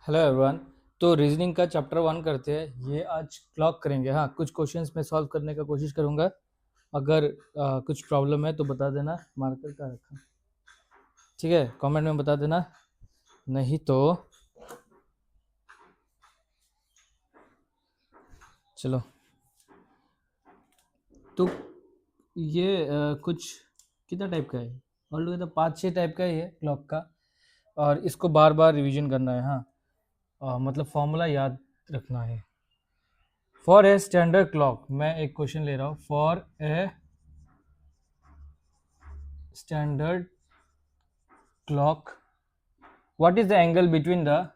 Hello everyone. तो reasoning का chapter 1 करते हैं। ये आज क्लॉक करेंगे। हाँ, कुछ क्वेश्चंस मैं सॉल्व करने का कोशिश करूँगा। अगर कुछ प्रॉब्लम है तो बता देना। मार्कर का रखा, ठीक है? कमेंट में बता देना, नहीं तो चलो। तो ये कुछ कितना टाइप का है? ऑल टुगेदर 5-6 टाइप का ही है क्लॉक का, और इसको बार बार रिवीजन करना है। हाँ, मतलब फॉर्मूला याद रखना है। फॉर ए स्टैंडर्ड क्लॉक, मैं एक क्वेश्चन ले रहा हूँ। For a standard clock, what is the angle between the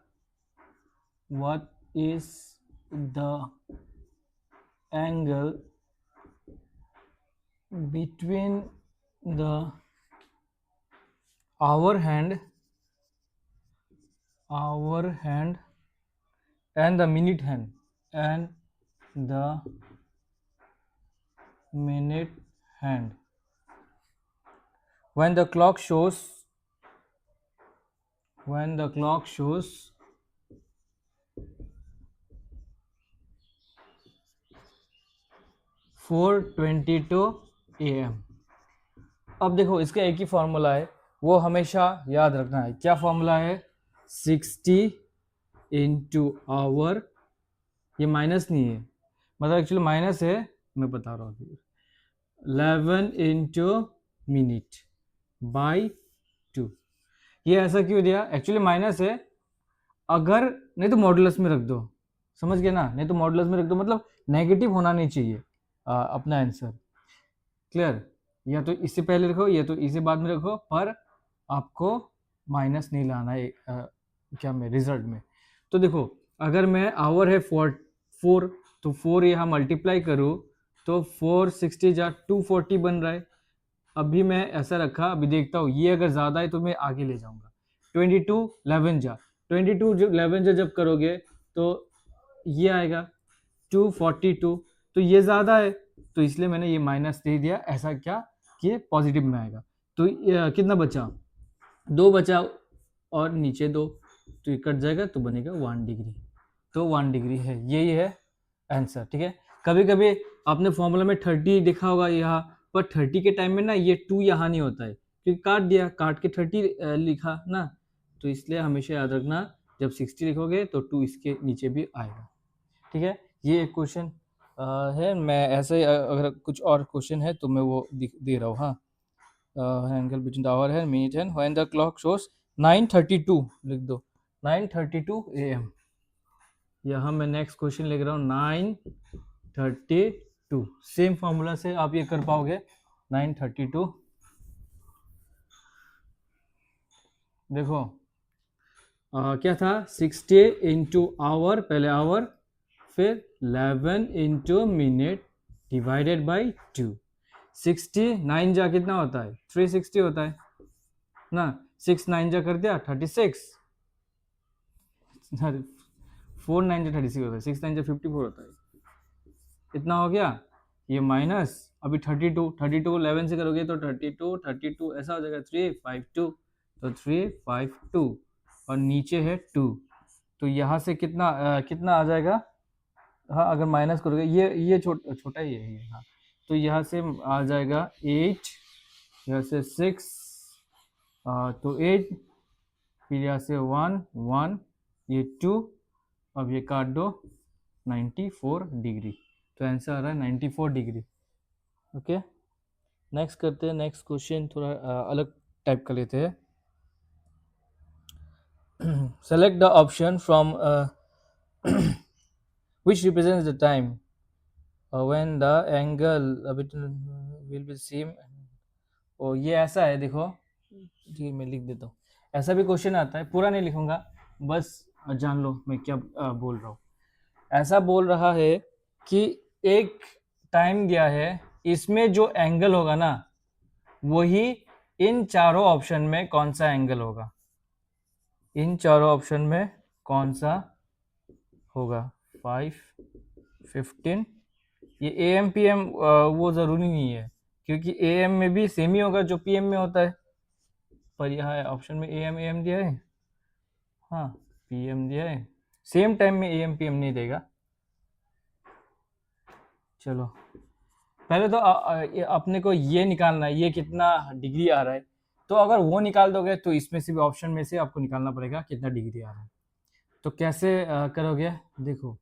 what is the angle between the hour hand and the minute hand and the minute hand when the clock shows 4:22 AM। अब देखो, इसका एक ही formula है, वो हमेशा याद रखना है। क्या फॉर्मूला है? 60 इंटू आवर। ये माइनस नहीं है, मतलब एक्चुअली माइनस है, मैं बता रहा हूँ। 11 इंटू मिनट बाई 2। ये ऐसा क्यों दिया? एक्चुअली माइनस है, अगर नहीं तो मॉडुलस में रख दो। समझ गए ना? नहीं तो मॉडुलस में रख दो, मतलब नेगेटिव होना नहीं चाहिए अपना आंसर। क्लियर? या तो इससे पहले रखो या तो इसे बाद में रखो, पर आपको माइनस नहीं लाना है क्या में रिजल्ट में। तो देखो, अगर मैं आवर है 4 तो 4 यहाँ मल्टीप्लाई करूँ तो 460 जा 240 बन रहा है। अभी मैं ऐसा रखा, अभी देखता हूँ, ये अगर ज़्यादा है तो मैं आगे ले जाऊँगा। 22 11 जा 22 जब 11 जा जब करोगे तो ये आएगा 242, तो ये ज़्यादा है, तो इसलिए मैंने ये माइनस दे दिया। ऐसा क्या कि पॉजिटिव में आएगा। तो कितना बचा? 2 बचा, और नीचे 2, तो ये कट जाएगा तो बनेगा 1 डिग्री। तो 1 डिग्री है, यही है आंसर। ठीक है? कभी कभी आपने फॉर्मूला में 30 देखा होगा यहाँ, पर 30 के टाइम में ना ये 2 यहाँ नहीं होता है, क्योंकि काट दिया, काट के 30 लिखा ना। तो इसलिए हमेशा याद रखना, जब 60 लिखोगे तो 2 इसके नीचे भी आएगा। ठीक है? ये एक क्वेश्चन है। मैं ऐसे अगर कुछ और क्वेश्चन है तो मैं वो दे रहा हूँ। हाँ, एंगल बिटवीन द आवर है minute and when the clock shows 9:32 लिख दो, 9:32 AM। यहाँ मैं नेक्स्ट क्वेश्चन लिख रहा हूँ 9:32। सेम फॉर्मूला से आप ये कर पाओगे। 9:32, देखो क्या था? 60 इंटू आवर, पहले आवर, फिर 11 इंटू मिनट डिवाइडेड बाई 2। 69 जा कितना होता है? 360 होता है ना। 6 9 जा कर दिया 36, 4 9 जा 36 होता है, 6 9 जा 54 होता है। इतना हो गया। ये माइनस, अभी 32 11 से करोगे तो 32 ऐसा हो जाएगा 352, तो 352, और नीचे है 2, तो यहाँ से कितना आ जाएगा? हाँ, अगर माइनस करोगे, ये छोटा ही है ये। हाँ, तो यहाँ से आ जाएगा 8, यहाँ से 6, तो 8, फिर यहाँ से 1 1, ये 2, अब ये काट दो, 94 डिग्री। तो आंसर आ रहा है 94 डिग्री। ओके, नेक्स्ट करते हैं। नेक्स्ट क्वेश्चन थोड़ा अलग टाइप का लेते हैं। Select the option from which represents the time when the angle will be same। और ये ऐसा है, देखो, ठीक है, मैं लिख देता हूँ। ऐसा भी क्वेश्चन आता है, पूरा नहीं लिखूंगा, बस जान लो मैं क्या बोल रहा हूँ। ऐसा बोल रहा है कि एक टाइम दिया है, इसमें जो एंगल होगा ना, वही इन चारों ऑप्शन में कौन सा एंगल होगा? इन चारों ऑप्शन में कौन सा होगा? 5 15। ये AM PM वो ज़रूरी नहीं है, क्योंकि AM में भी सेम ही होगा जो PM में होता है, पर यहाँ ऑप्शन में AM AM दिया है। हाँ, PM दिया है, सेम टाइम में AM PM नहीं देगा। चलो पहले तो अपने को ये निकालना है, ये कितना डिग्री आ रहा है। तो अगर वो निकाल दोगे तो इसमें से भी ऑप्शन में से आपको निकालना पड़ेगा कितना डिग्री आ रहा है। तो कैसे करोगे, देखो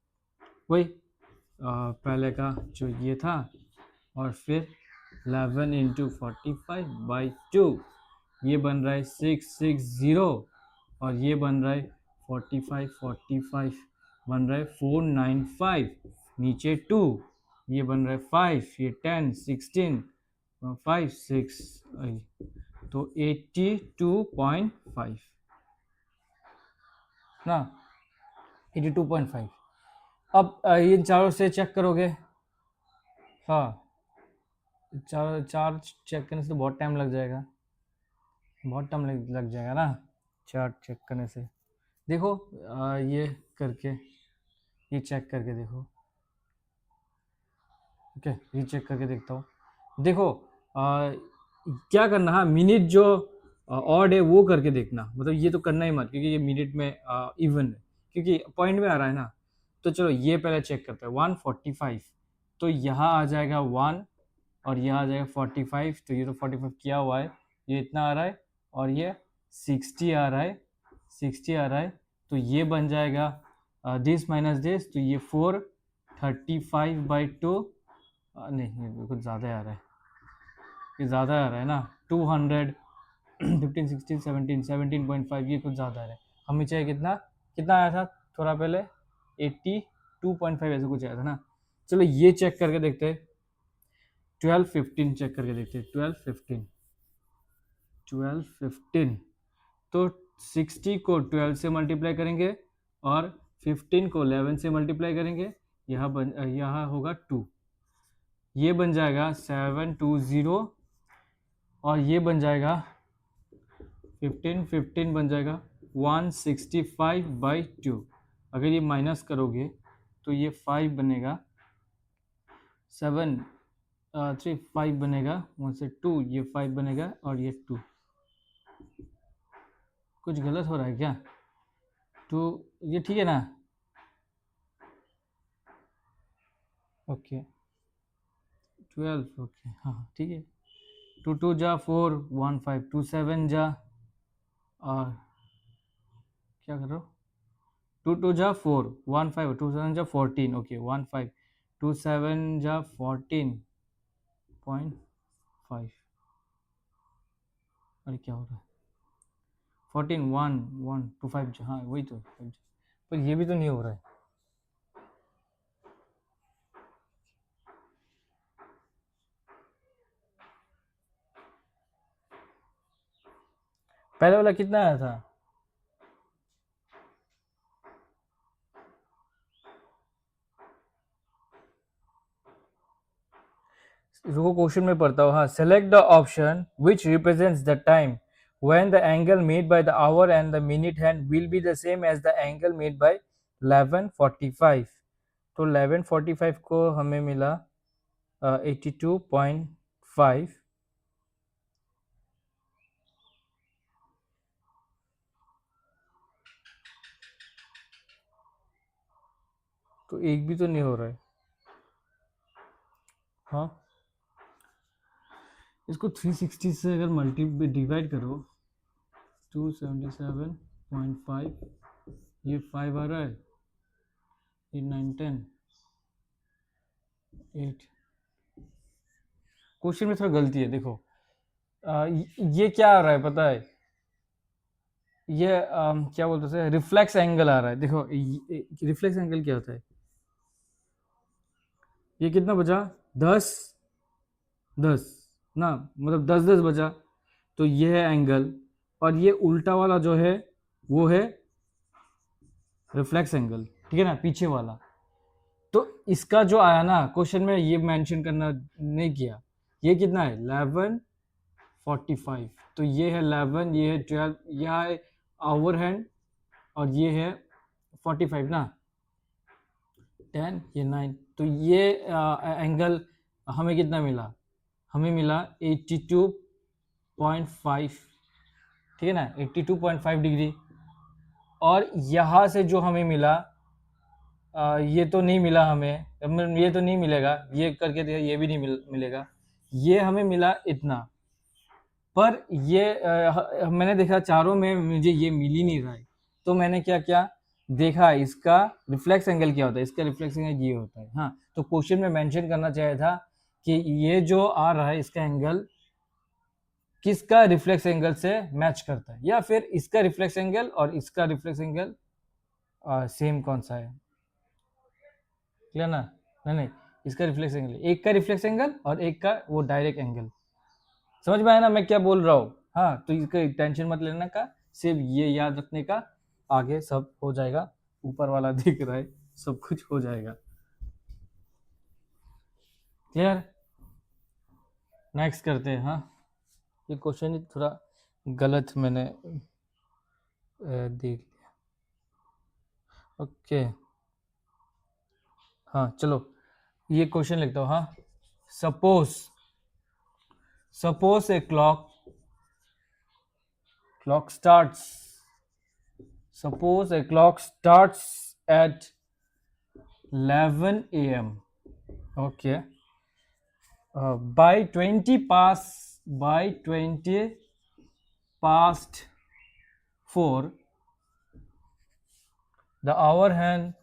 वही पहले का जो ये था, और फिर 11 इंटू 45/2, ये बन रहा है 660, और ये बन रहा है 45 बन रहा है 495, नीचे 2, ये बन रहा है 5, ये 10 16 5 6, तो 82.5 ना, 82.5। अब इन चारों से चेक करोगे, हाँ चार चेक करने से तो बहुत टाइम लग जाएगा, बहुत टाइम लग जाएगा ना चार्ट चेक करने से। देखो ये करके, ये चेक करके देखो, ओके ये चेक करके देखता हूँ। देखो क्या करना, हाँ मिनट जो ऑड है वो करके देखना, मतलब ये तो करना ही मत, क्योंकि ये मिनट में इवन है, क्योंकि पॉइंट में आ रहा है ना। तो चलो ये पहले चेक करते हैं, 145, तो यहाँ आ जाएगा 1 और यहाँ आ जाएगा 45, तो ये तो 45 किया हुआ है, ये इतना आ रहा है, और ये 60 आ रहा है, 60 आ रहा है, तो ये बन जाएगा दिस माइनस दिस, तो ये 435/2, नहीं ये कुछ ज़्यादा आ रहा है, ये ज़्यादा आ रहा है ना, 200 15 16 17 17.5, ये कुछ ज़्यादा आ रहा है। हमें चाहिए कितना, कितना आया था थोड़ा पहले, 82.5 ऐसे कुछ आया था ना। चलो ये चेक करके देखते हैं, 12 15 चेक करके देखते हैं, 12 15, तो 60 को 12 से मल्टीप्लाई करेंगे और 15 को 11 से मल्टीप्लाई करेंगे, यहाँ होगा 2, ये बन जाएगा 720, और ये बन जाएगा 15 बन जाएगा 165/2। अगर ये माइनस करोगे तो ये 5 बनेगा, 7 3 5 बनेगा, 1 से 2, ये 5 बनेगा, और ये 2। कुछ गलत हो रहा है क्या, तो ये ठीक है ना, ओके 12, ओके हाँ ठीक है। 2 2 जा 4 1 5, 2 7 जा, और क्या कर रहे हो, 2 2 जा 4 1 5, 2 7 जा 14, ओके 1 5, 2 7 जा 14.5, अरे क्या हो रहा है, 14 1 1 2 5 जा, हाँ वही तो 5 जा, पर ये भी तो नहीं हो रहा है। पहले वाला कितना आया था, रुको क्वेश्चन में पढ़ता हूँ, हाँ select the option which represents the time when the angle made by the hour and the minute hand will be the same as the angle made by 11:45। तो 11:45 को हमें मिला 82.5, तो एक भी तो नहीं हो रहा है, हाँ इसको 360 से अगर डिवाइड करो, 277.5, ये 5 आ रहा है, ये 9 10 8, क्वेश्चन में थोड़ा गलती है, देखो ये क्या आ रहा है पता है, ये क्या बोलते हैं, रिफ्लेक्स एंगल आ रहा है। देखो रिफ्लेक्स एंगल क्या होता है, ये कितना बचा 10 10 ना, मतलब 10 10 बचा, तो ये है एंगल, और ये उल्टा वाला जो है वो है रिफ्लेक्स एंगल, ठीक है ना, पीछे वाला। तो इसका जो आया ना क्वेश्चन में, ये मेंशन करना नहीं किया, ये कितना है 11:45, तो ये है 11, ये है 12, यह है आवर हैंड, और ये है 45 ना, 10 ये 9, तो ये एंगल हमें कितना मिला, हमें मिला 82.5, ठीक है ना, 82.5 डिग्री। और यहाँ से जो हमें मिला ये तो नहीं मिला हमें, ये तो नहीं मिलेगा, ये करके देखा ये भी नहीं मिलेगा, ये हमें मिला इतना। पर ये मैंने देखा चारों में मुझे ये मिल ही नहीं रहा है, तो मैंने क्या किया, देखा इसका रिफ्लेक्स एंगल क्या होता है, इसका रिफ्लेक्स एंगल ये होता है। हाँ, तो क्वेश्चन में मेंशन करना चाहिए था कि ये जो आ रहा है इसका एंगल किसका रिफ्लेक्स एंगल से मैच करता है, या फिर इसका रिफ्लेक्स एंगल और इसका रिफ्लेक्स एंगल सेम कौन सा है, क्लियर ना। नहीं नहीं, इसका रिफ्लेक्स एंगल, एक का रिफ्लेक्स एंगल और एक का वो डायरेक्ट एंगल, समझ में आया ना मैं क्या बोल रहा हूँ। हाँ, तो इसका टेंशन मत लेना का, सिर्फ ये याद रखने का, आगे सब हो जाएगा, ऊपर वाला दिख रहा है, सब कुछ हो जाएगा, क्लियर। नेक्स्ट करते हैं। हाँ, ये क्वेश्चन ही थोड़ा गलत मैंने देख लिया। ओके, हाँ चलो ये क्वेश्चन लिखता हूँ। हाँ, suppose A clock starts suppose a clock starts at 11 a.m. okay, by 20 past 4 the hour hand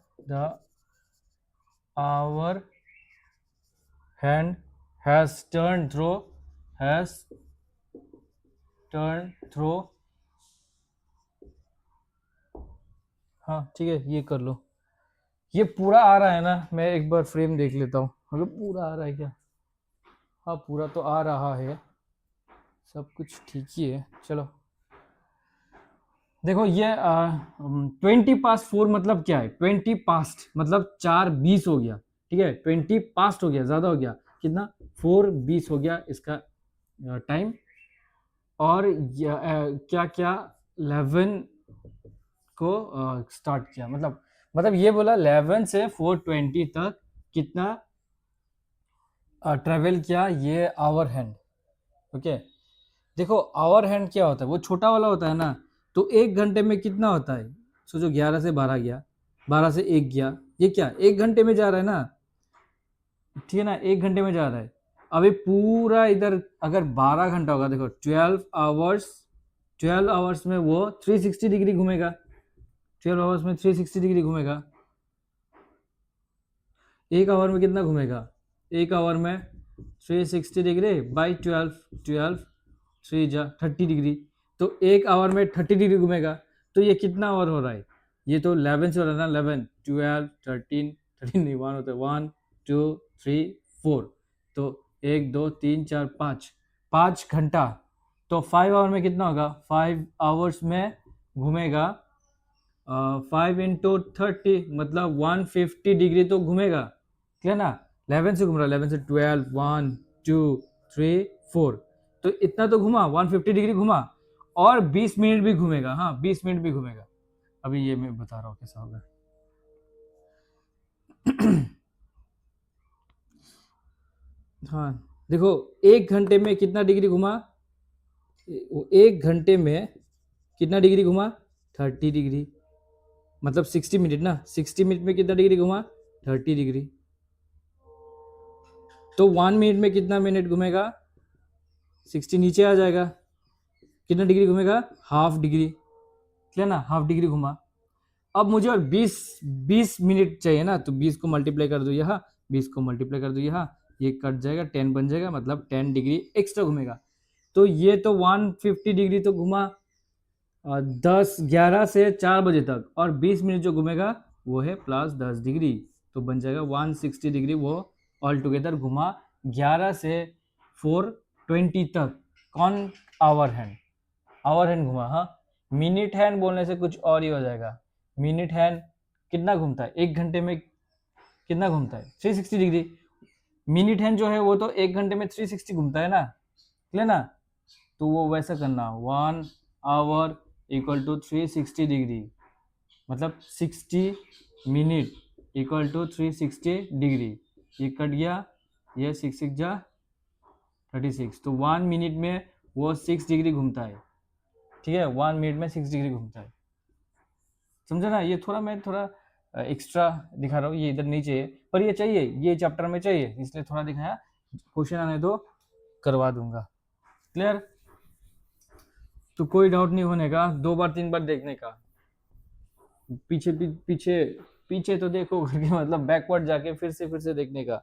has turned through हाँ ठीक है, ये कर लो। ये पूरा आ रहा है ना, मैं एक बार फ्रेम देख लेता हूँ अगर पूरा आ रहा है क्या। हाँ, पूरा तो आ रहा है, सब कुछ ठीक ही है। चलो देखो, ये 20 past 4 मतलब क्या है, 20 past मतलब 4:20 हो गया, ठीक है। 20 past हो गया, ज्यादा हो गया, कितना, 4:20 हो गया इसका टाइम। और क्या क्या 11 को स्टार्ट किया, मतलब ये बोला 11 से 4:20 तक कितना ट्रेवल किया ये आवर हैंड। ओके, देखो आवर हैंड क्या होता है, वो छोटा वाला होता है ना, तो 1 घंटे में कितना होता है, सोचो 11 से 12 गया, 12 से 1 गया, ये क्या 1 घंटे में जा रहा है ना, ठीक है ना, 1 घंटे में जा रहा है। अभी पूरा इधर अगर 12 घंटा होगा, देखो 12 आवर्स में वो 360 डिग्री घूमेगा, 12 आवर्स में 360 डिग्री घूमेगा। 1 आवर में कितना घूमेगा, 1 आवर में 360 डिग्री बाई 12 3 जा 30 डिग्री, तो 1 आवर में 30 डिग्री घूमेगा। तो ये कितना आवर हो रहा है, ये तो 11 से हो रहा है ना, 11 12 13 नहीं, 1 होता है, 1 2 3 4, तो 1 2 3 4 5 घंटा। तो 5 आवर में कितना होगा, 5 आवर्स में घूमेगा 5 × 30 मतलब 150 डिग्री तो घूमेगा, ठीक है ना। 11 से घूम रहा है, 11 से 12 1 2 3 4, तो इतना तो घुमा, 150 डिग्री घुमा, और 20 मिनट भी घूमेगा। हाँ, 20 मिनट भी घूमेगा। अभी ये मैं बता रहा हूँ कैसा होगा। हाँ देखो, 1 घंटे में कितना डिग्री घुमा, 1 घंटे में कितना डिग्री घुमा, 30 डिग्री, मतलब 60 मिनट ना, 60 मिनट में कितना डिग्री घुमा, 30 डिग्री। तो 1 मिनट में कितना मिनट घूमेगा, 60 नीचे आ जाएगा, कितना डिग्री घूमेगा, हाफ डिग्री, क्या ना, हाफ डिग्री घुमा। अब मुझे और 20 मिनट चाहिए ना, तो 20 को मल्टीप्लाई कर दो यहाँ, 20 को मल्टीप्लाई कर दो यहाँ, ये कट जाएगा, 10 बन जाएगा, मतलब 10 डिग्री एक्स्ट्रा घूमेगा। तो ये तो 150 डिग्री तो घुमा 11 से 4 बजे तक, और 20 मिनट जो घूमेगा वो है +10 डिग्री, तो बन जाएगा 160 डिग्री वो ऑल टुगेदर घुमा 11 से 4:20 तक। कौन, आवर हैंड घुमा। हाँ, मिनट हैंड बोलने से कुछ और ही हो जाएगा। मिनट हैंड कितना घूमता है 1 घंटे में, कितना घूमता है 360 डिग्री। मिनट हैंड जो है वो तो 1 घंटे में 360 घूमता है ना, क्लियर ना। तो वो वैसा करना, 1 आवर = 360 डिग्री, मतलब 60 मिनट = 360 डिग्री। ये कट गया, ये 6 6 जा 36, तो 1 मिनट में वो 6 डिग्री घूमता है, ठीक है, 1 मिनट में 6 डिग्री घूमता है। समझा ना, ये थोड़ा मैं थोड़ा एक्स्ट्रा दिखा रहा हूँ, ये इधर नहीं चाहिए पर ये चाहिए, ये चैप्टर में चाहिए, इसलिए थोड़ा दिखाया। क्वेश्चन आने दो, करवा दूंगा। क्लियर? तो कोई डाउट नहीं होने का, 2 बार 3 बार देखने का, पीछे पीछे पीछे तो देखो करके मतलब बैकवर्ड जाके फिर से देखने का।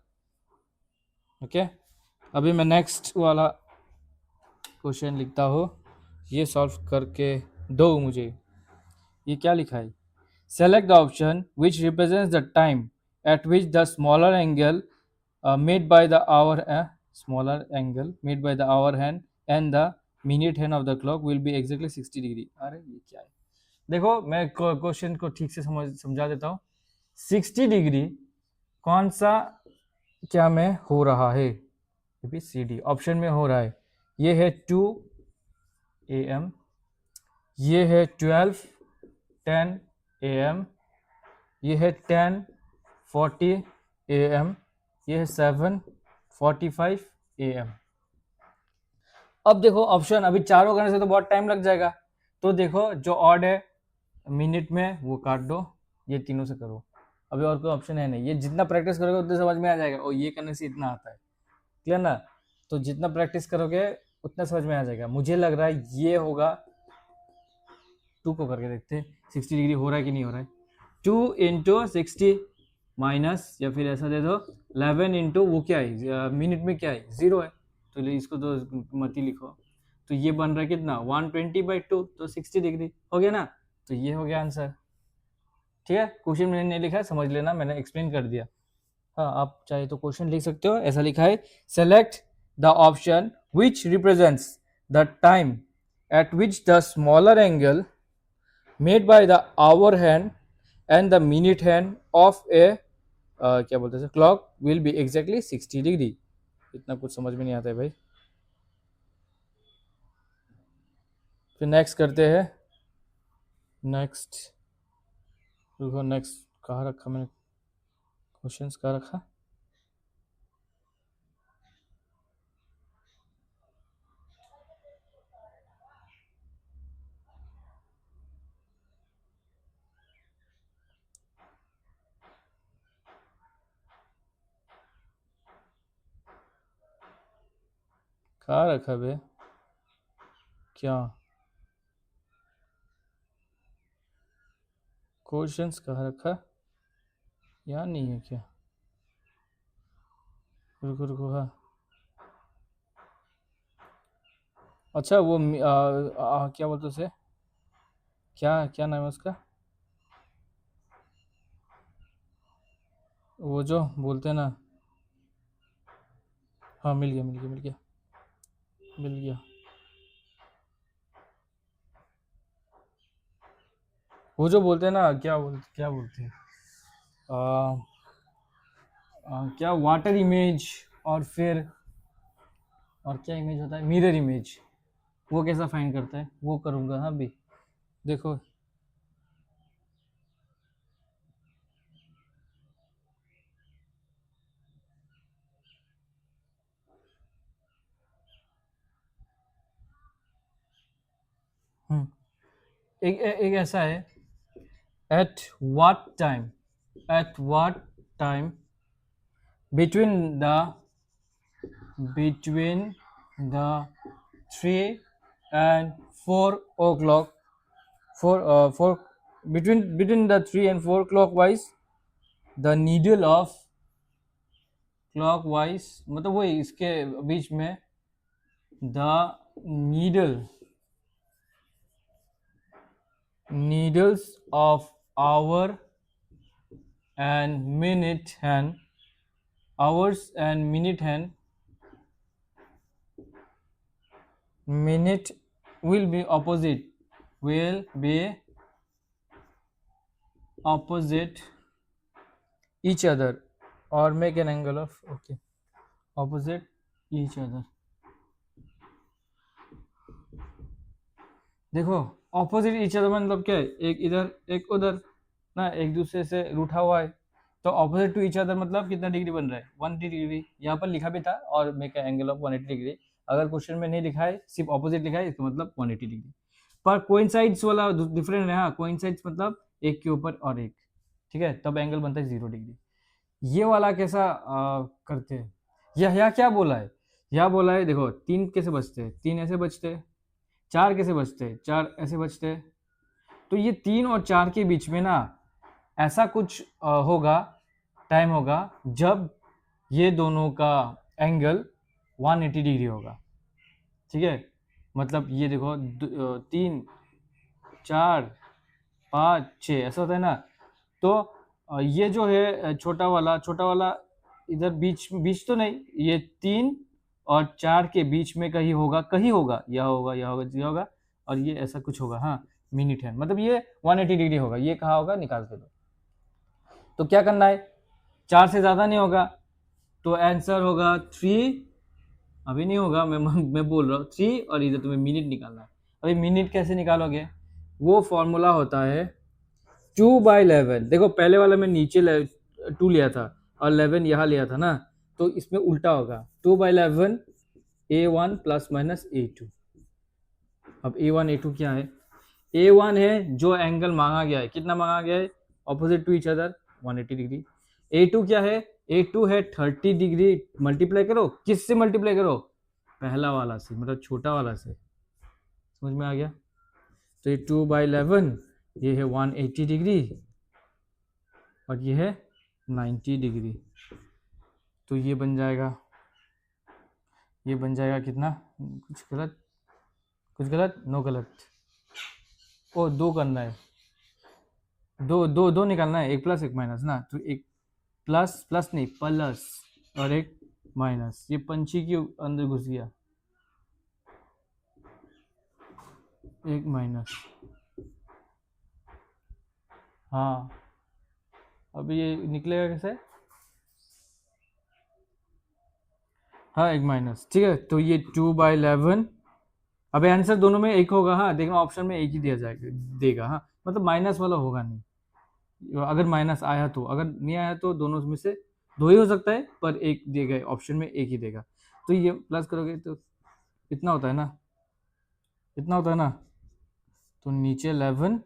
ओके, अभी मैं नेक्स्ट वाला क्वेश्चन लिखता हूँ, ये सॉल्व करके दो मुझे। ये क्या लिखा है? Select the option which represents the time at which the smaller angle made by the hour smaller angle made by the hour hand and the minute hand of the clock will be exactly 60 degree. अरे ये क्या है? देखो मैं question को ठीक से समझा देता हूँ। 60 डिग्री कौन सा क्या में हो रहा है? सी डी ऑप्शन में हो रहा है। ये है 2 AM, ये है 12:10 AM, ये है 10:40 AM, ये है 7:45 AM। अब देखो ऑप्शन, अभी चारों करने से तो बहुत टाइम लग जाएगा, तो देखो जो ऑड है मिनट में वो काट दो, ये तीनों से करो। अभी और कोई ऑप्शन है नहीं, ये जितना प्रैक्टिस करोगे उतना समझ में आ जाएगा। और ये करने से इतना आता है, क्लियर ना? तो जितना प्रैक्टिस करोगे उतना समझ में आ जाएगा। मुझे लग रहा है ये होगा, 2 को करके देखते हैं 60 डिग्री हो रहा है कि नहीं हो रहा है। 2 इंटू 60 माइनस, या फिर ऐसा दे दो 11 इंटू वो क्या है मिनट में क्या है 0 है, तो इसको तो मत ही लिखो। तो ये बन रहा है कितना 120/2, तो 60 डिग्री हो गया ना। तो ये हो गया आंसर। ठीक है, क्वेश्चन मैंने नहीं लिखा है, समझ लेना, मैंने एक्सप्लेन कर दिया। हाँ, आप चाहे तो क्वेश्चन लिख सकते हो, ऐसा लिखा है select the option which represents the time at which the smaller angle made by the hour hand and the minute hand of a क्या बोलते हैं clock will be exactly 60 degree. इतना कुछ समझ में नहीं आता है भाई। फिर नेक्स्ट करते हैं। नेक्स्ट रुको, नेक्स्ट कहाँ रखा मैंने क्वेश्चंस, कहाँ रखा? कहाँ रखा बे? क्या क्वेश्चंस कहाँ रखा? यहाँ नहीं है क्या? रुको रुको, हाँ अच्छा वो क्या बोलते उसे, क्या क्या नाम है उसका, वो जो बोलते हैं ना, हाँ मिल गया मिल गया मिल गया मिल गया। वो जो बोलते हैं ना, क्या बोलते हैं क्या वाटर इमेज, और फिर और क्या इमेज होता है, मिरर इमेज, वो कैसा फाइंड करता है वो करूँगा। हाँ भी देखो, एक ऐसा है, at what time at what time between the between the 3 and 4 o'clock, 4 between the 3 and 4 clockwise, the needle of clockwise मतलब वही इसके बीच में, the needles of hour and minute hand, hours and minute hand, minute will be opposite each other or make an angle of opposite each other। देखो opposite each other मतलब क्या है, एक इधर एक उधर ना, एक दूसरे से रूठा हुआ है, तो ऑपोजिट टू ईच अदर मतलब कितना डिग्री बन रहा है 180 डिग्री। यहाँ पर लिखा भी था और मेक एंगल ऑफ 180 डिग्री। अगर क्वेश्चन में नहीं लिखा है, सिर्फ ऑपोजिट लिखा है, इसका मतलब 180 डिग्री। पर कोइंसाइड्स वाला डिफरेंट है। हाँ, कोइंसाइड्स मतलब एक के ऊपर और एक, ठीक है, तब एंगल बनता है 0 डिग्री। ये वाला कैसा करते हैं, यह क्या बोला है, यह बोला है देखो 3 कैसे बचते हैं, 3 ऐसे बचते हैं, 4 कैसे बचते हैं, 4 ऐसे बचते हैं। तो ये 3 और 4 के बीच में ना ऐसा कुछ होगा, टाइम होगा जब ये दोनों का एंगल 180 डिग्री होगा, ठीक है। मतलब ये देखो 3 4 5 6 ऐसा होता है ना। तो ये जो है छोटा वाला इधर बीच बीच तो नहीं, ये 3 और 4 के बीच में कहीं होगा, यह होगा, यह होगा, यह होगा, और ये ऐसा कुछ होगा, हाँ मिनिट है, मतलब ये 180 डिग्री होगा। ये कहाँ होगा, निकाल के दो। तो क्या करना है, 4 से ज़्यादा नहीं होगा, तो आंसर होगा 3। अभी नहीं होगा, मैं बोल रहा हूँ 3, और इधर तुम्हें मिनट निकालना है। अभी मिनट कैसे निकालोगे, वो फॉर्मूला होता है 2/11। देखो पहले वाला में नीचे 2 लिया था और 11 यहाँ लिया था ना, तो इसमें उल्टा होगा 2/11 A1 प्लस माइनस A2। अब A1 A2 क्या है, A1 है जो एंगल मांगा गया है, कितना मांगा गया है, opposite to each other 180 degree. A2 क्या है, A2 है 30 डिग्री, मल्टीप्लाई करो, किससे मल्टीप्लाई करो, पहला वाला से, मतलब छोटा वाला से, समझ में आ गया। तो ये 2/11, ये है 180 डिग्री, और ये है 90 डिग्री। तो ये बन जाएगा, ये बन जाएगा कितना, कुछ गलत, नो गलत, ओ 2 करना है, दो निकालना है, एक प्लस एक माइनस ना, तो एक प्लस प्लस नहीं प्लस, और एक माइनस, ये पंछी के अंदर घुस गया, एक माइनस, हाँ अब ये निकलेगा कैसे, हाँ एक माइनस, ठीक है। तो ये 2/11, अब आंसर दोनों में एक होगा, हाँ देखना ऑप्शन में एक ही दिया जाएगा, देगा, हाँ मतलब माइनस वाला होगा नहीं, अगर माइनस आया तो, अगर नहीं आया तो दोनों में से दो ही हो सकता है, पर एक देगा, ऑप्शन में एक ही देगा। तो ये प्लस करोगे तो इतना होता है ना, इतना होता है ना, तो नीचे 11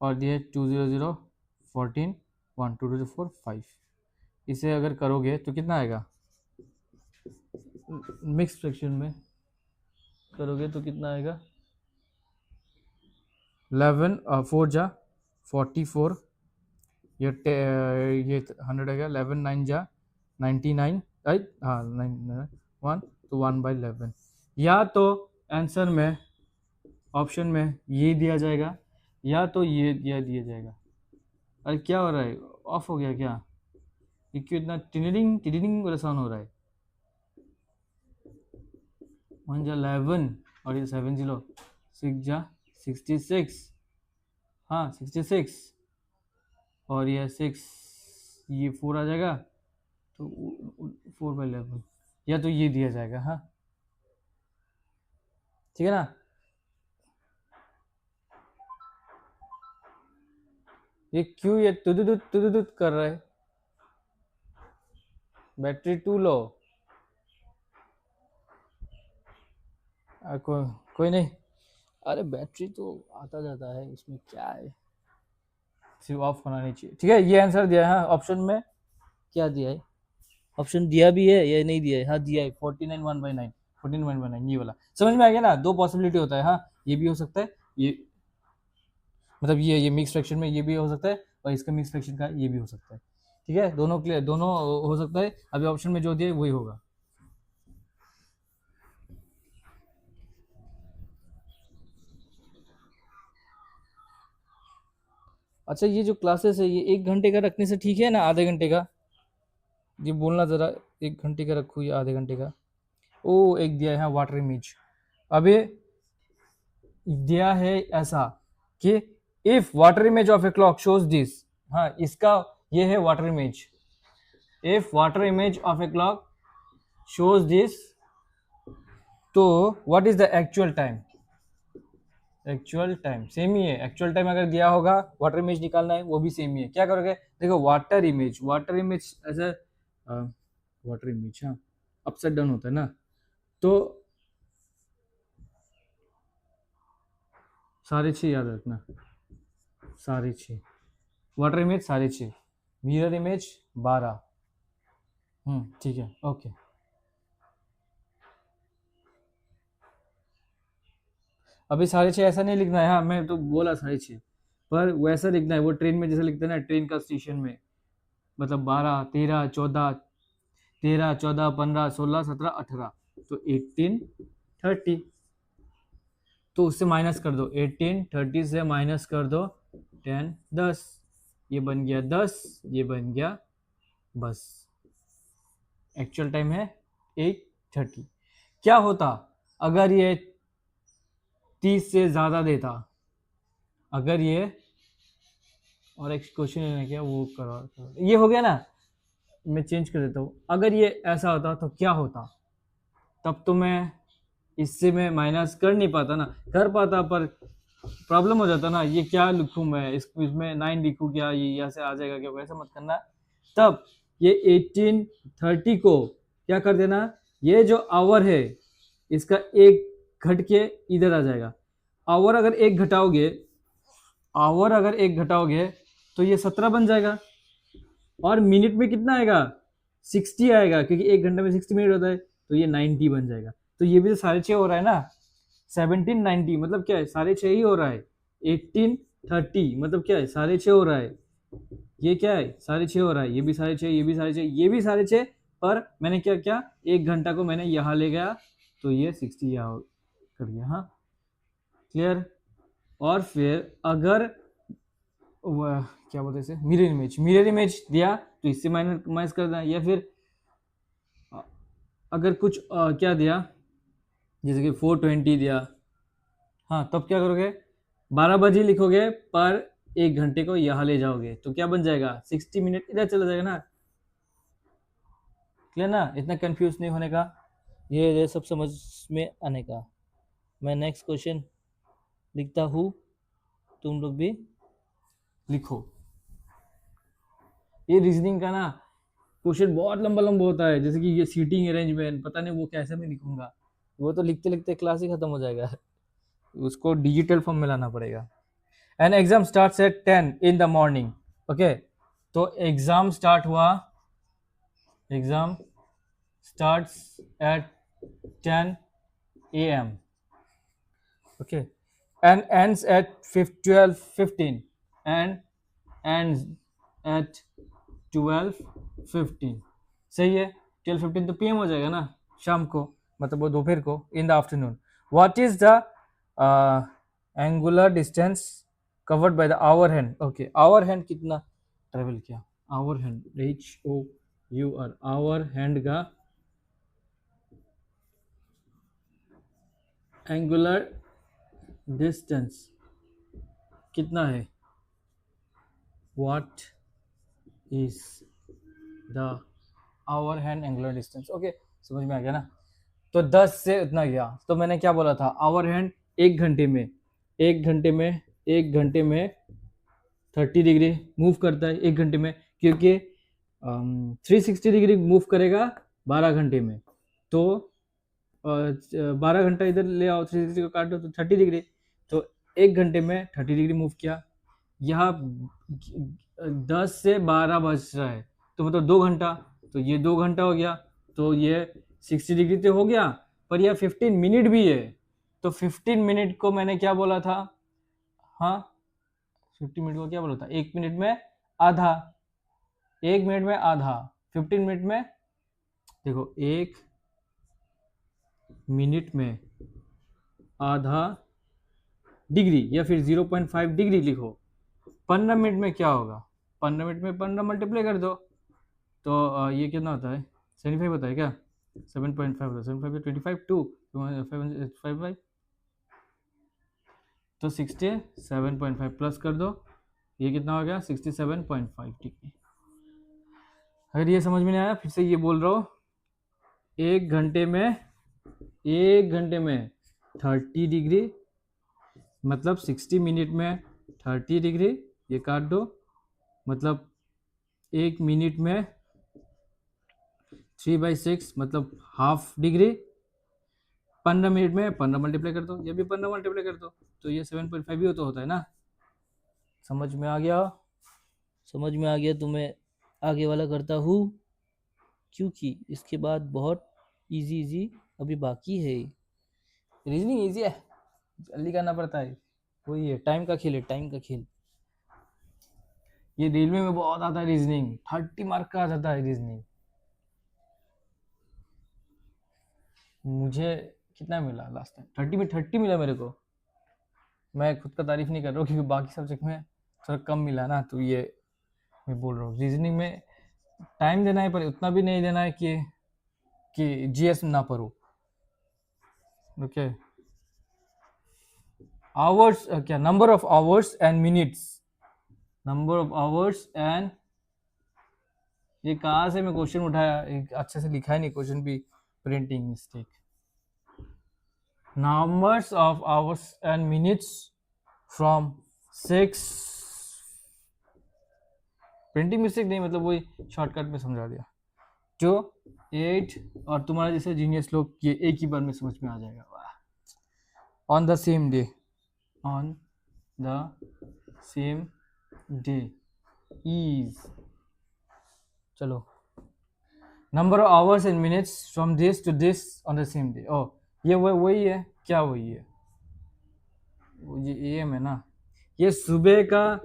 और ये 2 0 0 14 1 2 2 4 5, इसे अगर करोगे तो कितना आएगा, मिक्स फ्रैक्शन में करोगे तो कितना आएगा, 11 4 जा 44, ये 100 आएगा, 11 9 जा 99, राइट, हाँ 1 तो 1/11। या तो आंसर में ऑप्शन में ये दिया जाएगा, या तो ये दिया जाएगा। अरे क्या हो रहा है, ऑफ हो गया क्या, ये क्यों इतना टिनिंग टिनिंग वाला साउंड हो रहा है, 1 जा 11 और ये 7 0 6 जा 66, हाँ 66, और ये 6, ये 4 आ जाएगा, तो 4/11, या तो ये दिया जाएगा, हाँ ठीक है ना। ये क्यों ये तुदुदुद कर रहा है, बैटरी टू लो, कोई नहीं, अरे बैटरी तो आता जाता है, इसमें क्या है, सिर्फ ऑफ होना नहीं चाहिए, ठीक है। ये आंसर दिया है, हाँ ऑप्शन में क्या दिया है, ऑप्शन दिया भी है या नहीं दिया है, हाँ दिया है 49 1/9, 14 1/9, ये वाला समझ में आ गया ना, दो पॉसिबिलिटी होता है, हाँ ये भी हो सकता है, ये मतलब ये मिक्स फ्रैक्शन में ये भी हो सकता है, और इसका मिक्स फ्रैक्शन का ये भी हो सकता है, ठीक है, दोनों क्लियर, दोनों हो सकता है, अभी ऑप्शन में जो दिया है वही होगा। अच्छा ये जो क्लासेस है, ये 1 घंटे का रखने से ठीक है ना, आधे घंटे का, ये बोलना ज़रा, 1 घंटे का रखो या आधे घंटे का। ओ एक दिया है, हाँ वाटर इमेज, अभी दिया है ऐसा कि if water image of a clock shows this, हाँ इसका ये है water image, if water image of a clock shows this, तो what is the actual time, actual time same ही है, एक्चुअल टाइम अगर दिया होगा, वाटर इमेज निकालना है वो भी सेम ही है, क्या करोगे, देखो वाटर इमेज ऐसे, वाटर इमेज हाँ अपसाइड डाउन होता है ना, तो सारे 6 याद रखना, सारे 6 वाटर इमेज 6.5, मिरर इमेज 12। ठीक है, ओके। अभी 6.5 ऐसा नहीं लिखना है, हाँ मैं तो बोला 6.5, पर वैसा लिखना है, वो ट्रेन में जैसे लिखते हैं ना, ट्रेन का स्टेशन में, मतलब 12, 13, 14, 13, 14, 15, 16, 17, 18, तो 18, 30, तो उससे माइनस कर दो, 18, 30 से माइनस कर दो 10, 10, ये बन गया 10, ये बन गया, बस एक्चुअल टाइम है 8:30। क्या होता अगर ये 30 से ज़्यादा देता, अगर ये, और एक क्वेश्चन है क्या वो करो, ये हो गया ना, मैं चेंज कर देता हूँ, अगर ये ऐसा होता तो क्या होता, तब तो मैं इससे मैं माइनस कर नहीं पाता ना, कर पाता पर प्रॉब्लम हो जाता ना, ये क्या लिखूं मैं, इसमें 9 लिखूं क्या, ये यहाँ से आ जाएगा क्या, वैसा मत करना। तब ये 18:30 को क्या कर देना, ये जो आवर है इसका एक घट के इधर आ जाएगा, आवर अगर एक घटाओगे, आवर अगर एक घटाओगे तो ये 17 बन जाएगा, और मिनट में कितना आएगा, 60 आएगा, क्योंकि एक घंटे में 60 मिनट होता है, तो ये 90 बन जाएगा। तो ये भी तो 6.5 हो रहा है ना, 1790 मतलब क्या है, 6.5 ही हो रहा है, 18:30 मतलब क्या है, 6.5 हो रहा है, ये क्या है 6.5 हो रहा है, ये भी 6.5, ये भी 6.5, ये भी 6.5, पर मैंने क्या किया, एक घंटा को मैंने यहाँ ले गया, तो ये 60 यहाँ कर दिया। हाँ क्लियर। और फिर अगर क्या बोलते हैं इसे, मिरर इमेज दिया तो इससे माइनस कर देना, या फिर अगर कुछ क्या दिया, जैसे कि 420 दिया, हाँ तब क्या करोगे, 12 बजे लिखोगे, पर एक घंटे को यहाँ ले जाओगे तो क्या बन जाएगा, 60 मिनट इधर चला जाएगा ना। क्लियर ना, इतना कंफ्यूज नहीं होने का, ये सब समझ में आने का। मैं नेक्स्ट क्वेश्चन लिखता हूँ, तुम लोग भी लिखो। ये रीजनिंग का ना क्वेश्चन बहुत लंबा लंबा होता है, जैसे कि ये सीटिंग अरेंजमेंट, पता नहीं वो कैसे मैं लिखूंगा, वो तो लिखते लिखते क्लास ही खत्म हो जाएगा, उसको डिजिटल फॉर्म में लाना पड़ेगा। And exam starts at 10 in the morning, okay, तो एग्जाम स्टार्ट हुआ, exam starts at 10 AM, okay, and ends at 12:15, and ends at 12:15, सही है, 12:15 तो PM हो जाएगा ना, शाम को, मतलब वो दोपहर को, in the afternoon. What is the angular distance covered by the hour hand, okay, hour hand कितना ट्रेवल किया, hour hand, HOUR, hour hand का एंगुलर डिस्टेंस कितना है, what is the hour hand angular distance, okay, समझ में आ गया ना। तो 10 से इतना गया, तो मैंने क्या बोला था, आवर हैंड एक घंटे में, एक घंटे में, एक घंटे में 30 डिग्री मूव करता है एक घंटे में, क्योंकि 360 डिग्री मूव करेगा 12 घंटे में, तो 12 घंटा इधर ले आओ, 360 को काट दो तो 30 डिग्री, तो एक घंटे में 30 डिग्री मूव किया। यहाँ 10 से 12 बज रहा है, तो मतलब 2 घंटा, तो ये 2 घंटा हो गया, तो ये 60 डिग्री तो हो गया, पर यह 15 मिनट भी है, तो 15 मिनट को मैंने क्या बोला था, हाँ 50 मिनट को क्या बोला था, एक मिनट में आधा, एक मिनट में आधा, 15 मिनट में, देखो एक मिनट में आधा डिग्री, या फिर 0.5 डिग्री लिखो, 15 मिनट में क्या होगा, 15 मिनट में 15 मल्टीप्लाई कर दो, तो ये कितना होता है, 75 होता है क्या, 7.5 होता है, 75 25 2 5 तो 67.5 प्लस कर दो, ये कितना हो गया 67.5 डिग्री। अगर ये समझ में नहीं आया, फिर से ये बोल रहा हूँ, एक घंटे में 30 डिग्री, मतलब 60 मिनट में 30 डिग्री, ये काट दो, मतलब एक मिनट में 3/6 मतलब हाफ डिग्री, 15 मिनट में 15 मल्टीप्लाई कर दो, ये भी 15 मल्टीप्लाई कर दो, तो ये 7.5 भी तो होता है ना, समझ में आ गया। समझ में आ गया तुम्हें? आगे वाला करता हूँ, क्योंकि इसके बाद बहुत इजी इजी अभी बाकी है। रीजनिंग इजी है, जल्दी करना पड़ता है, वही है, टाइम का खेल है, टाइम का खेल। ये रेलवे में बहुत आता है रीजनिंग, 30 मार्क का आ जाता है रीजनिंग। मुझे कितना मिला लास्ट टाइम? 30 में 30 मिला मेरे को। मैं खुद का तारीफ नहीं कर रहा हूँ क्योंकि बाकी सब्जेक्ट में थोड़ा कम मिला ना, तो ये मैं बोल रहा हूँ रीजनिंग में टाइम देना है, पर उतना भी नहीं देना है कि जीएस ना पढ़ो। ओके, आवर्स क्या, number of hours and minutes, number of hours and, ये कहाँ से मैं क्वेश्चन उठाया, एक अच्छे से लिखा है नहीं क्वेश्चन भी, printing mistake. Numbers of hours and minutes from 6, printing mistake नहीं, मतलब वही शॉर्टकट में समझा दिया, जो 8, और तुम्हारा जैसे जीनियस लोग ये एक ही बार में समझ में आ जाएगा। On the same day, on the same day is, चलो, number of hours and minutes from this to this on the same day. ओ, ये वही है क्या, वही है, ये एम है ना, ये सुबह का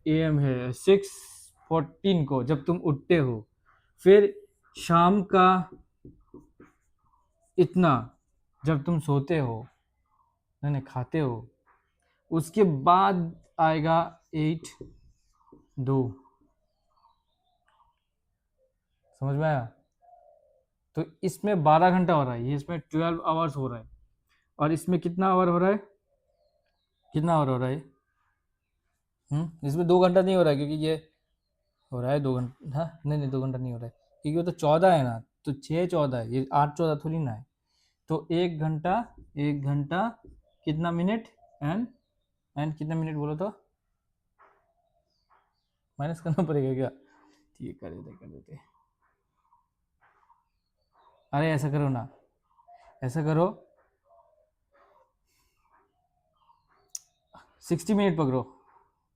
एम है 6:14 को जब तुम उठते हो, फिर शाम का इतना जब तुम सोते हो, नहीं खाते हो, उसके बाद आएगा 8:02। समझ में आया? तो इसमें 12 घंटा हो रहा है, ये इसमें 12 आवर्स हो रहा है, और इसमें कितना आवर हो रहा है, कितना आवर हो रहा है? इसमें 2 घंटा नहीं हो रहा है, क्योंकि ये हो रहा है 2 घंटा, हाँ नहीं नहीं 2 घंटा नहीं हो रहा है, क्योंकि वो तो 14 है ना, तो 6 14 है, ये 8 14 थोड़ी ना है। तो 1 घंटा, 1 घंटा कितना मिनट, एंड कितना मिनट बोलो तो, माइनस करना पड़ेगा क्या? ठीक है, कर देते। अरे ऐसा करो ना, ऐसा करो, 60 मिनट पकड़ो।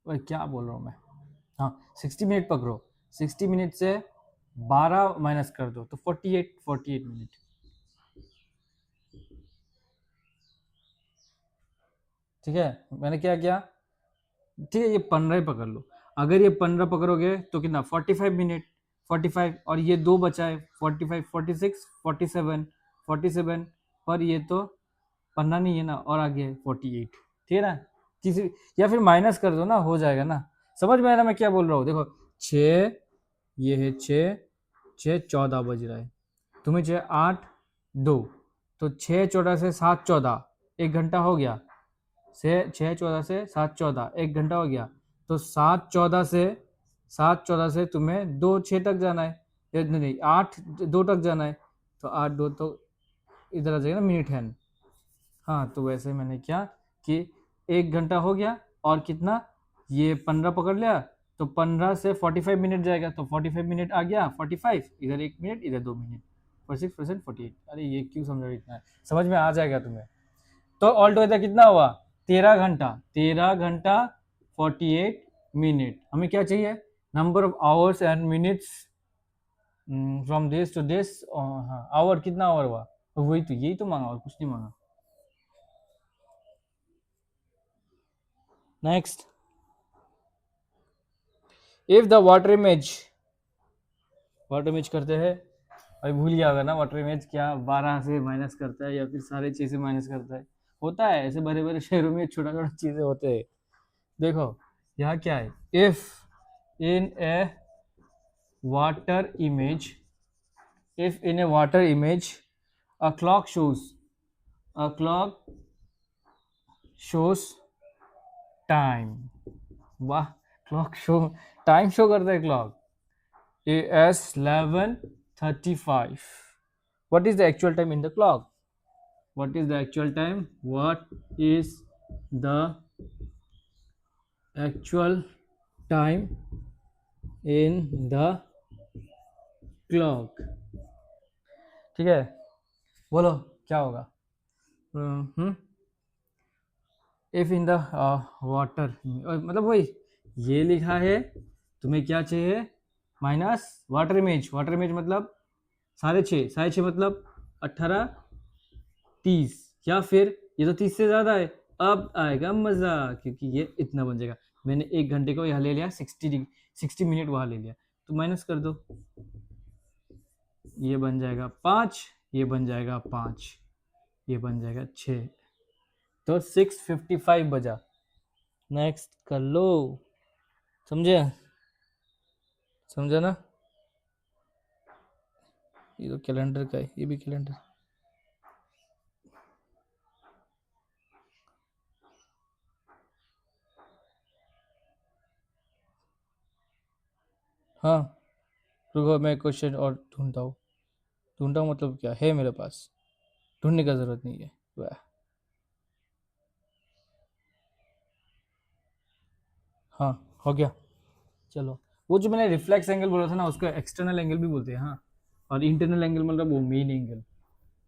भाई क्या बोल रहा हूँ मैं, हाँ 60 मिनट पकड़ो, 60 मिनट से 12 माइनस कर दो तो 48 मिनट। ठीक है, मैंने क्या किया, ठीक है, ये 15 ही पकड़ लो। अगर ये 15 पकड़ोगे तो कितना, 45 मिनट, 45, और ये 2 बचा है, 45, 46, 47, 47, पर ये तो 15 नहीं है ना, और आगे है 48। ठीक है ना, किसी, या फिर माइनस कर दो ना, हो जाएगा ना। समझ में आया ना मैं क्या बोल रहा हूँ? देखो 6, ये है 6, 6:14 बज रहा है, तुम्हें चाहिए 8:02, तो 6:14 से 7:14, 1 घंटा हो गया, से 6:14 से 7:14, 1 घंटा हो गया, तो 7:14 से तुम्हें 2:06 तक जाना है, नहीं नहीं 8:02 तक जाना है, तो 8:02 तो इधर आ जाएगा ना, मिनट हैंड। हाँ, तो वैसे मैंने क्या कि 1 घंटा हो गया, और कितना, ये 15 पकड़ लिया, तो 15 से 45 मिनट जाएगा, तो 45 मिनट आ गया, 45 इधर 1 मिनट, इधर 2 मिनट, 46% 48। अरे ये क्यों समझ इतना है, समझ में आ जाएगा तुम्हें। तो ऑल टुगेदर कितना हुआ, 13 घंटा, 13 घंटा 48 मिनट। हमें क्या चाहिए, number of hours and minutes from this to this. हाँ, आवर कितना आवर हुआ, तो वही तो, यही तो मांगा, और कुछ नहीं मांगा। Next, if the water image करते हैं, अभी भूल गया होगा ना वाटर इमेज क्या, 12 से माइनस करता है या फिर सारे चीज़ से माइनस करता है, होता है ऐसे बड़े बड़े शहरों में छोटा छोटा चीज़ें होते हैं। देखो यहाँ क्या है, if in A water image, if in a water image a clock shows time, वाह, क्लॉक शो, टाइम शो करता है clock, AS 11:35, what is the actual time in the clock, what is the actual time, what is the actual time in the clock? ठीक है, बोलो क्या होगा। If in the water, मतलब वही, ये लिखा है, तुम्हें क्या चाहिए, माइनस वाटर इमेज मतलब 6.5 मतलब 18 30, या फिर ये तो 30 से ज़्यादा है। अब आएगा मज़ा, क्योंकि ये इतना बन जाएगा। मैंने 1 घंटे को यहाँ ले लिया, 60 मिनट वहाँ ले लिया, तो माइनस कर दो, ये बन जाएगा 5, ये बन जाएगा 5, ये बन जाएगा 6, तो 6:55 बजा। नेक्स्ट कर लो, समझे? समझा ना? ये तो कैलेंडर का है, ये भी कैलेंडर। हाँ, रुको मैं क्वेश्चन और ढूंढता हूँ मतलब क्या है मेरे पास, ढूंढने का ज़रूरत नहीं है। वाह, हाँ हो गया। चलो, वो जो मैंने रिफ्लेक्स एंगल बोला था ना, उसको एक्सटर्नल एंगल भी बोलते हैं। हाँ, और इंटरनल एंगल मतलब वो मेन एंगल,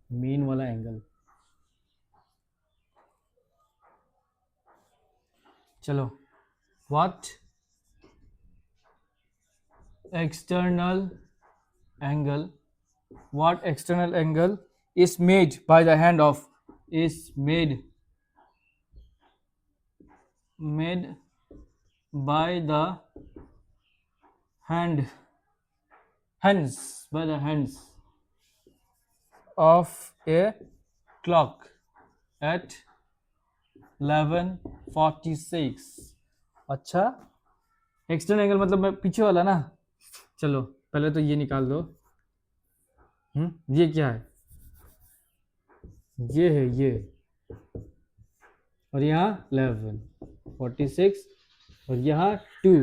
मेन वाला एंगल। चलो, what external angle, what external angle is made by the hand of, is made by the hands of a clock at 11:46। अच्छा, एक्सटर्नल एंगल मतलब पीछे वाला ना। चलो पहले तो ये निकाल दो। ये क्या है, ये है ये, और यहाँ 11:46, और यहाँ 2,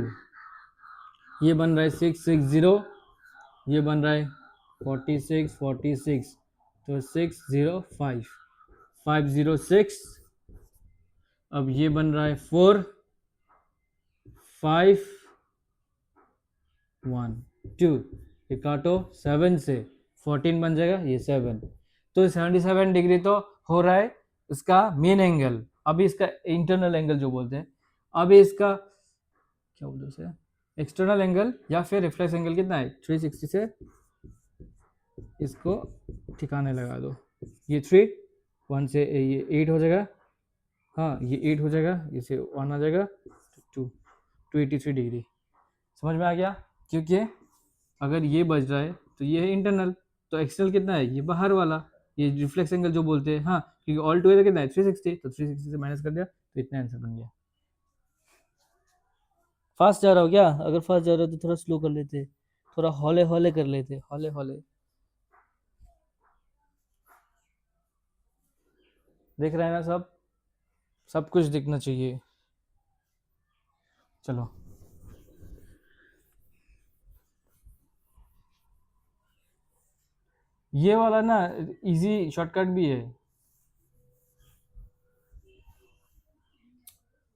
ये बन रहा है 660, ये बन रहा है 46, तो 605, 506। अब ये बन रहा है 4, 5, 1, 2, ये काटो 7 से, 14 बन जाएगा, ये 7, तो 77 डिग्री तो हो रहा है इसका मेन एंगल। अभी इसका इंटरनल एंगल जो बोलते हैं, अभी इसका क्या बोलते हैं उसे, एक्सटर्नल एंगल या फिर रिफ्लेक्स एंगल कितना है, 360 से इसको ठिकाने लगा दो, ये 3, 1 से ये 8 हो जाएगा, हाँ ये 8 हो जाएगा, इसे 1 आ जाएगा, 283 डिग्री। समझ में आ गया? क्योंकि अगर ये बज रहा है तो ये है इंटरनल, तो एक्सटर्नल कितना है, ये बाहर वाला, ये रिफ्लेक्स एंगल जो बोलते हैं। हाँ, क्योंकि ऑल टुगेदर कितना है 360, तो 360 से माइनस कर दिया, तो इतना आंसर बन गया। फास्ट जा रहा हो क्या? अगर फास्ट जा रहा हो तो थोड़ा स्लो कर लेते, थोड़ा हौले हौले कर लेते, हौले हौले। देख रहे हैं ना, सब कुछ दिखना चाहिए। चलो, ये वाला ना इजी शॉर्टकट भी है।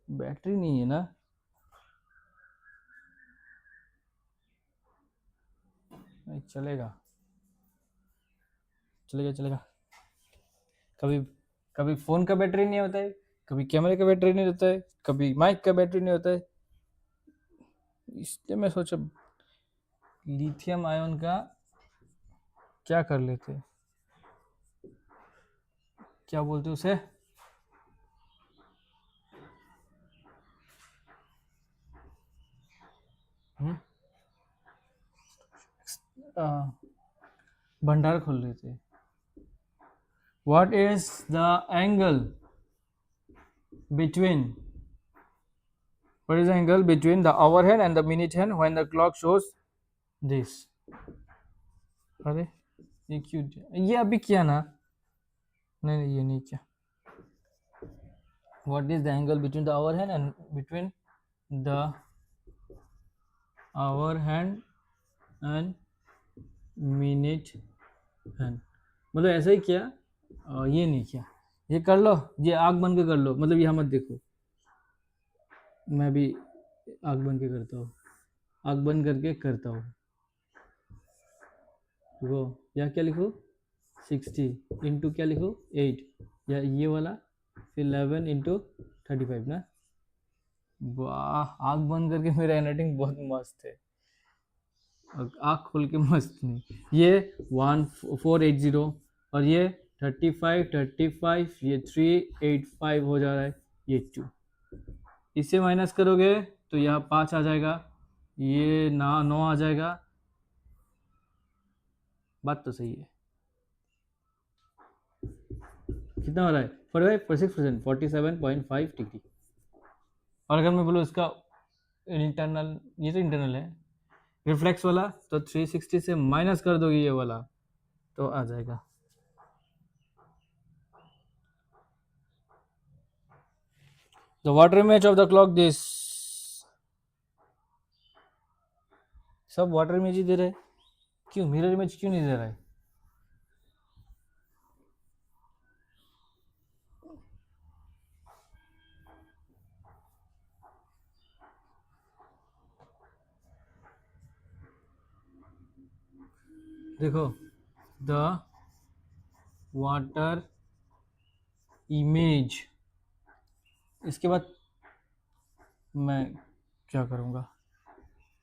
बैटरी नहीं है ना, नहीं चलेगा, चलेगा। कभी कभी फ़ोन का बैटरी नहीं होता है, कभी कैमरे का बैटरी नहीं होता है, कभी माइक का बैटरी नहीं होता है, इसलिए मैं सोचा लिथियम आयन का क्या कर लेते, क्या बोलते उसे, भंडार खोल लेते। What is the angle between, what is the angle between the hour hand and the minute hand when the clock shows this? अरे ये क्यों, ये अभी किया ना, नहीं ये नहीं किया। What is the angle between the hour hand and between the hour hand and minute hand, मतलब ऐसा ही किया, ये नहीं किया। ये कर लो, ये आग बन के कर लो, मतलब यहाँ मत देखो, मैं भी आग बन के करता हूँ, आग बंद करके करता हूँ। वो या क्या लिखो 60 इंटू क्या लिखो 8, या ये वाला फिर 11 इंटू 35 ना, वाह, आंख बंद करके मेरा हैंडराइटिंग बहुत मस्त है, और आंख खोल के मस्त नहीं। ये 1480 और ये 35, ये 385 हो जा रहा है, ये 2। इससे माइनस करोगे तो यहाँ 5 आ जाएगा, ये ना 9 आ जाएगा। बात तो सही है। कितना हो रहा है? 46%, 47.5 डिग्री। और अगर मैं बोलूँ इसका इंटरनल, ये तो इंटरनल है, रिफ्लेक्स वाला, तो 360 से माइनस कर दोगे ये वाला तो आ जाएगा। The water image of the clock this, सब वाटर इमेज ही दे रहे, क्यों मिरर इमेज क्यों नहीं दे रहा है? देखो, द वाटर इमेज, इसके बाद मैं क्या करूँगा,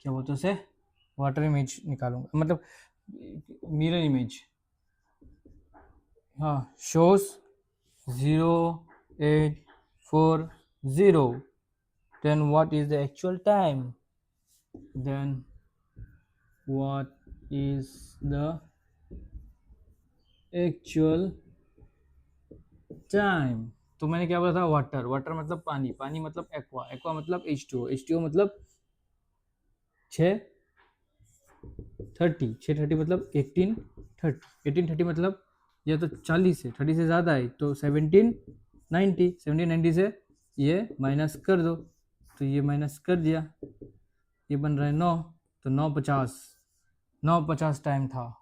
क्या बोलते हैं उसे, वाटर इमेज निकालूंगा, मतलब मिरर इमेज। हाँ, shows 0840, then what is the actual time, then what is the actual time। तो मैंने क्या बोला था, वाटर, वाटर मतलब पानी, पानी मतलब एक्वा, एक्वा मतलब H2O, H2O मतलब 630, 630 मतलब 1830, 1830 मतलब ये तो 40 है, 30 से ज़्यादा है तो 1790, 1790 से ये माइनस कर दो, तो ये माइनस कर दिया, ये बन रहा है 9, तो 950, 950 टाइम था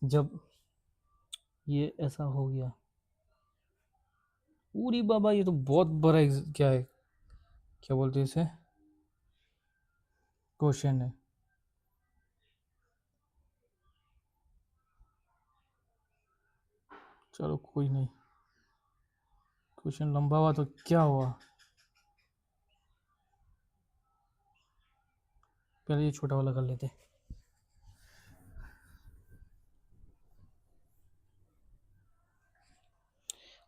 जब ये ऐसा हो गया। पूरी बाबा, ये तो बहुत बड़ा क्या है, क्या बोलते हैं इसे, क्वेश्चन है। चलो कोई नहीं, क्वेश्चन लंबा हुआ तो क्या हुआ, पहले ये छोटा वाला कर लेते।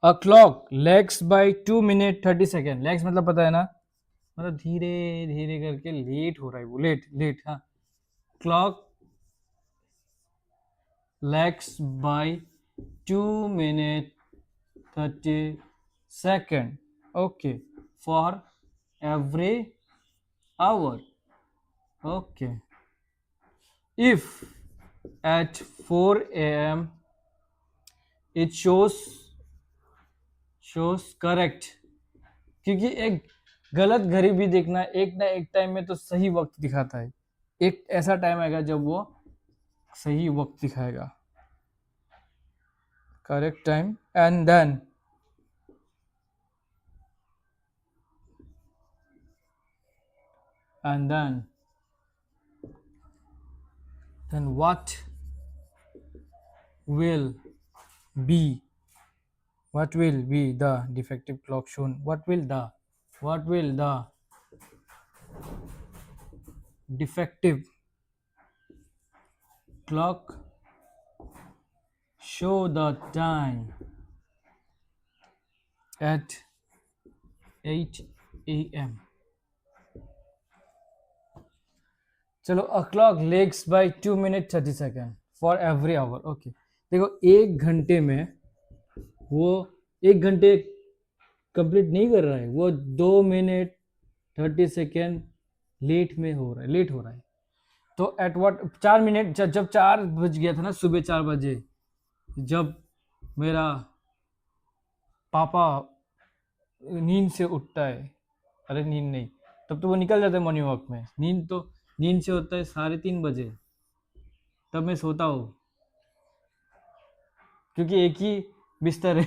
A clock lags by 2 minute 30 second, lags मतलब पता है ना, मतलब धीरे धीरे करके लेट हो रहा है, वो लेट लेट, हाँ, clock lags by 2 minute 30 second, okay, for every hour, okay, if at 4 a.m. it shows correct, क्योंकि एक गलत घड़ी भी देखना, एक ना एक टाइम में तो सही वक्त दिखाता है, एक ऐसा टाइम आएगा जब वो सही वक्त दिखाएगा, correct time, and then what will be, what will be the defective clock shown, what will the defective clock show the time at 8 a.m. चलो, a clock lags by 2 minute 30 second for every hour, okay. देखो, एक घंटे में वो एक घंटे complete नहीं कर रहा है, वो 2 मिनट 30 सेकेंड लेट में हो रहा है, लेट हो रहा है। तो एट व्हाट 4 मिनट, जब 4 बज गया था ना, सुबह 4 बजे, जब मेरा पापा नींद से उठता है, अरे नींद नहीं, तब तो वो निकल जाता है मॉर्निंग वॉक में, नींद से होता है 3:30 बजे, तब मैं सोता हूँ, क्योंकि एक ही बिस्तर है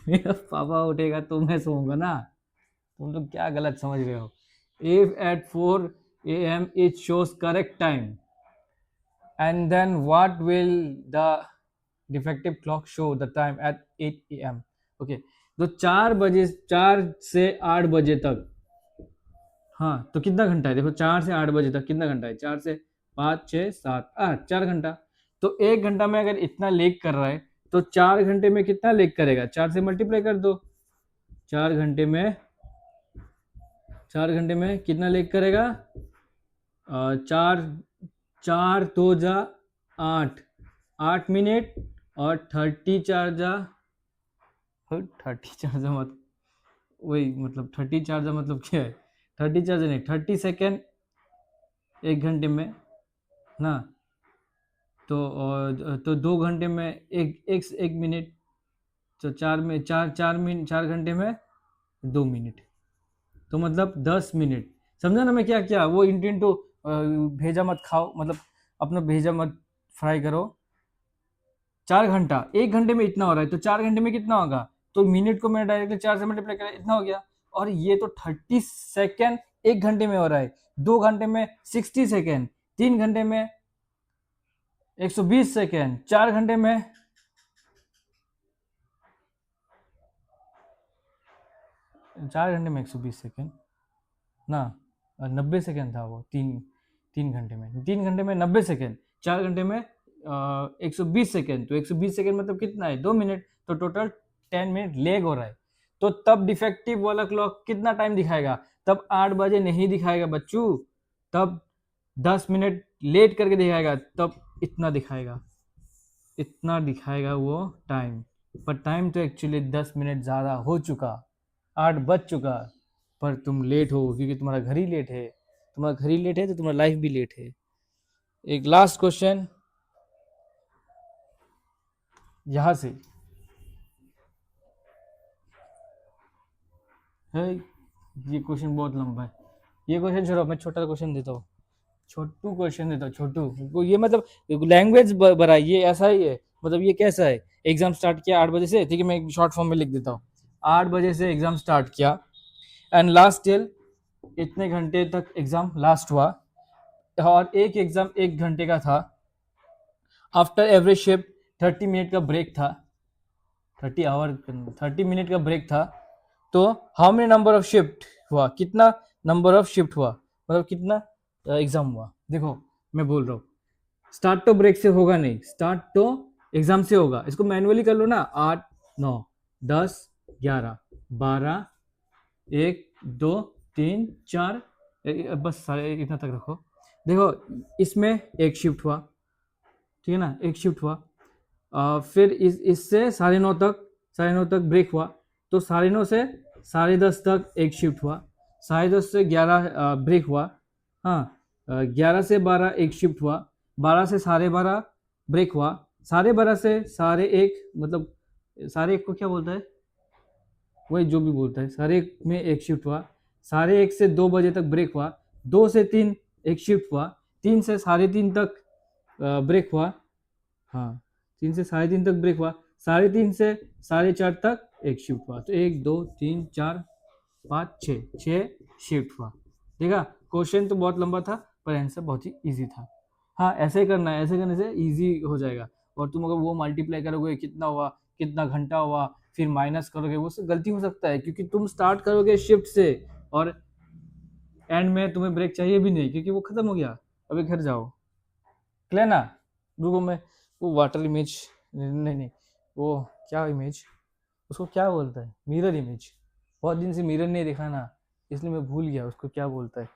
मेरा पापा उठेगा तो मैं सोऊंगा ना, तुम लोग क्या गलत समझ रहे हो। If at 4 a.m. it shows correct time, and then what will the defective clock show the time at 8 a.m. Okay, तो 4 बजे, 4 से 8 बजे तक हाँ, तो कितना घंटा है देखो, 4 से 8 बजे तक कितना घंटा है, 4 से 5 6 7 8 4 घंटा। तो 1 घंटा में अगर इतना लेग कर रहा है तो 4 घंटे में कितना लेग करेगा, 4 से मल्टीप्लाई कर दो। 4 घंटे में 4 घंटे में कितना लेग करेगा, 4 4 2 जा 8 8 मिनट और 30 4 जा 30 4 जा मतलब वही मतलब 30 4 जा मतलब क्या है, 30 4 जा नहीं 30 सेकेंड 1 घंटे में ना। तो 2 घंटे में एक मिनट, तो 4 में 4 मिनट 4 घंटे में 2 मिनट, तो मतलब 10 मिनट। समझा ना मैं क्या क्या, वो इंटू भेजा मत खाओ, मतलब अपना भेजा मत फ्राई करो। 4 घंटा 1 घंटे में इतना हो रहा है तो 4 घंटे में कितना होगा, तो मिनट को मैंने डायरेक्टली 4 से मल्टीप्लाई करा, इतना हो गया। और ये तो 30 सेकेंड 1 घंटे में हो रहा है, 2 घंटे में 60 सेकेंड, 3 घंटे में 120 सेकेंड, 4 घंटे में 120 सेकेंड ना, 90 सेकेंड था वो, 3 घंटे में 90 सेकेंड, 4 घंटे में 120 सेकेंड, तो 120 सेकेंड मतलब कितना है, 2 मिनट, तो टोटल 10 मिनट लेग हो रहा है। तो तब डिफेक्टिव वाला क्लॉक कितना टाइम दिखाएगा, तब 8 बजे नहीं दिखाएगा बच्चों, तब 10 मिनट लेट करके दिखाएगा, तब इतना दिखाएगा, इतना दिखाएगा वो टाइम। पर टाइम तो एक्चुअली 10 मिनट ज़्यादा हो चुका, 8 बज चुका, पर तुम लेट हो क्योंकि तुम्हारा घर ही लेट है, तुम्हारा घर ही लेट है तो तुम्हारा लाइफ भी लेट है। एक लास्ट क्वेश्चन यहाँ से है, ये क्वेश्चन बहुत लंबा है, ये क्वेश्चन छोड़ो, मैं छोटा क्वेश्चन देता हूँ, छोटू क्वेश्चन देता हूँ, छोटू ये मतलब लैंग्वेज बड़ा ये ऐसा ही है, मतलब ये कैसा है, एग्जाम स्टार्ट किया 8 बजे से, ठीक है मैं शॉर्ट फॉर्म में लिख देता हूँ, 8 बजे से एग्जाम स्टार्ट किया एंड लास्ट टिल इतने घंटे तक एग्जाम लास्ट हुआ, और एक एग्जाम 1 घंटे का था। आफ्टर एवरी शिफ्ट 30 मिनट का ब्रेक था, 30 मिनट का ब्रेक था। तो how many number of shift हुआ, कितना नंबर ऑफ शिफ्ट हुआ, मतलब कितना एग्जाम हुआ। देखो मैं बोल रहा हूँ, स्टार्ट तो ब्रेक से होगा नहीं, स्टार्ट तो एग्जाम से होगा, इसको मैनुअली कर लो ना, 8 9 10 11 12 1 2 3 4, बस सारे इतना तक रखो। देखो इसमें एक शिफ्ट हुआ, ठीक है ना, एक शिफ्ट हुआ, फिर इससे 9:30 तक, 9:30 तक ब्रेक हुआ, तो 9:30 से 10:30 तक एक शिफ्ट हुआ, 10:30 से 11 ब्रेक हुआ, हाँ 11 से 12 एक शिफ्ट हुआ, 12 से 12:30 ब्रेक हुआ, 12:30 से 1:30 मतलब 1:30 को क्या बोलता है, वही जो भी बोलता है, 1:30 में एक शिफ्ट हुआ, 1:30 से 2 बजे तक ब्रेक हुआ, 2 से 3 एक शिफ्ट हुआ, 3 से 3:30 तक ब्रेक हुआ, हाँ 3 से 3:30 तक ब्रेक हुआ, 3:30 से 4:30 तक एक शिफ्ट हुआ, तो 1 2 3 4 5 6 शिफ्ट हुआ। देखा, क्वेश्चन तो बहुत लंबा था पर आंसर बहुत ही इजी था। हाँ ऐसे करना है, ऐसे करने से इजी हो जाएगा, और तुम अगर वो मल्टीप्लाई करोगे कितना हुआ, कितना घंटा हुआ, फिर माइनस करोगे, वो सब गलती हो सकता है, क्योंकि तुम स्टार्ट करोगे शिफ्ट से और एंड में तुम्हें ब्रेक चाहिए भी नहीं क्योंकि वो खत्म हो गया, अभी घर जाओ। क्लियर ना, रुको मैं वो वाटर इमेज, नहीं नहीं वो क्या इमेज, उसको क्या बोलता है, मिरर इमेज, बहुत दिन से मिरर नहीं देखा ना, इसलिए मैं भूल गया उसको क्या बोलता है।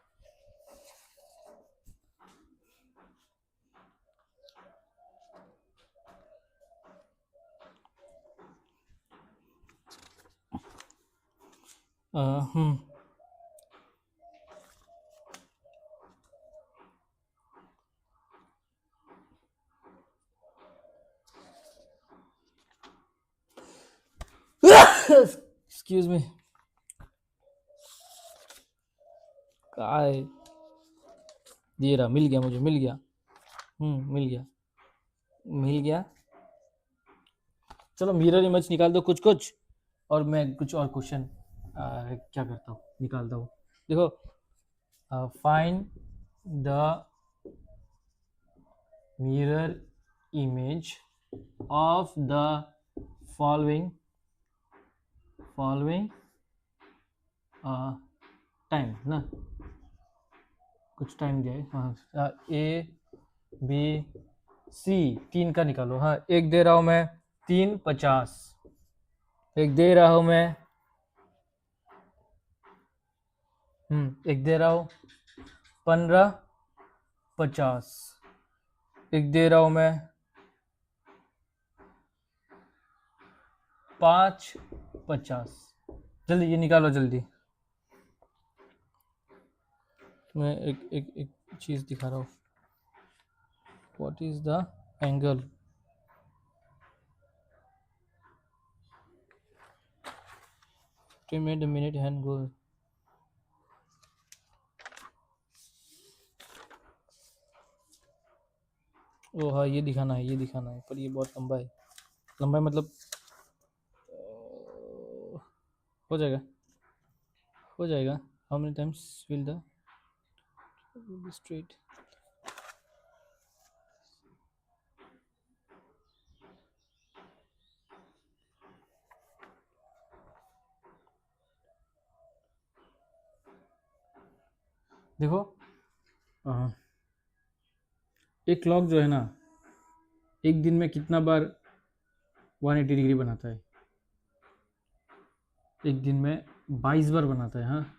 हम्म एक्सक्यूज मी, कहा है, ये रहा, मिल गया मुझे, मिल गया, मिल गया, मिल गया। चलो मिरर इमेज निकाल दो कुछ कुछ, और मैं कुछ और क्वेश्चन क्या करता हूँ, निकालता हूँ। देखो, find the mirror image of the following time ना, कुछ टाइम दिया है, हाँ ए बी सी, 3 का निकालो। हाँ, एक दे रहा हूँ मैं 350, एक दे रहा हूँ मैं एक दे रहा हूँ 1550, एक दे रहा हूँ मैं 550। जल्दी ये निकालो जल्दी। मैं एक एक एक चीज़ दिखा रहा हूँ। What is the angle? made a minute hand go। ओ हाँ, ये दिखाना है, ये दिखाना है, पर ये बहुत लंबा है। लंबा है मतलब हो जाएगा, हो जाएगा। How many times will the be straight? देखो, एक क्लॉक जो है ना, एक दिन में कितना बार 180 डिग्री बनाता है? एक दिन में 22 बार बनाता है। हाँ,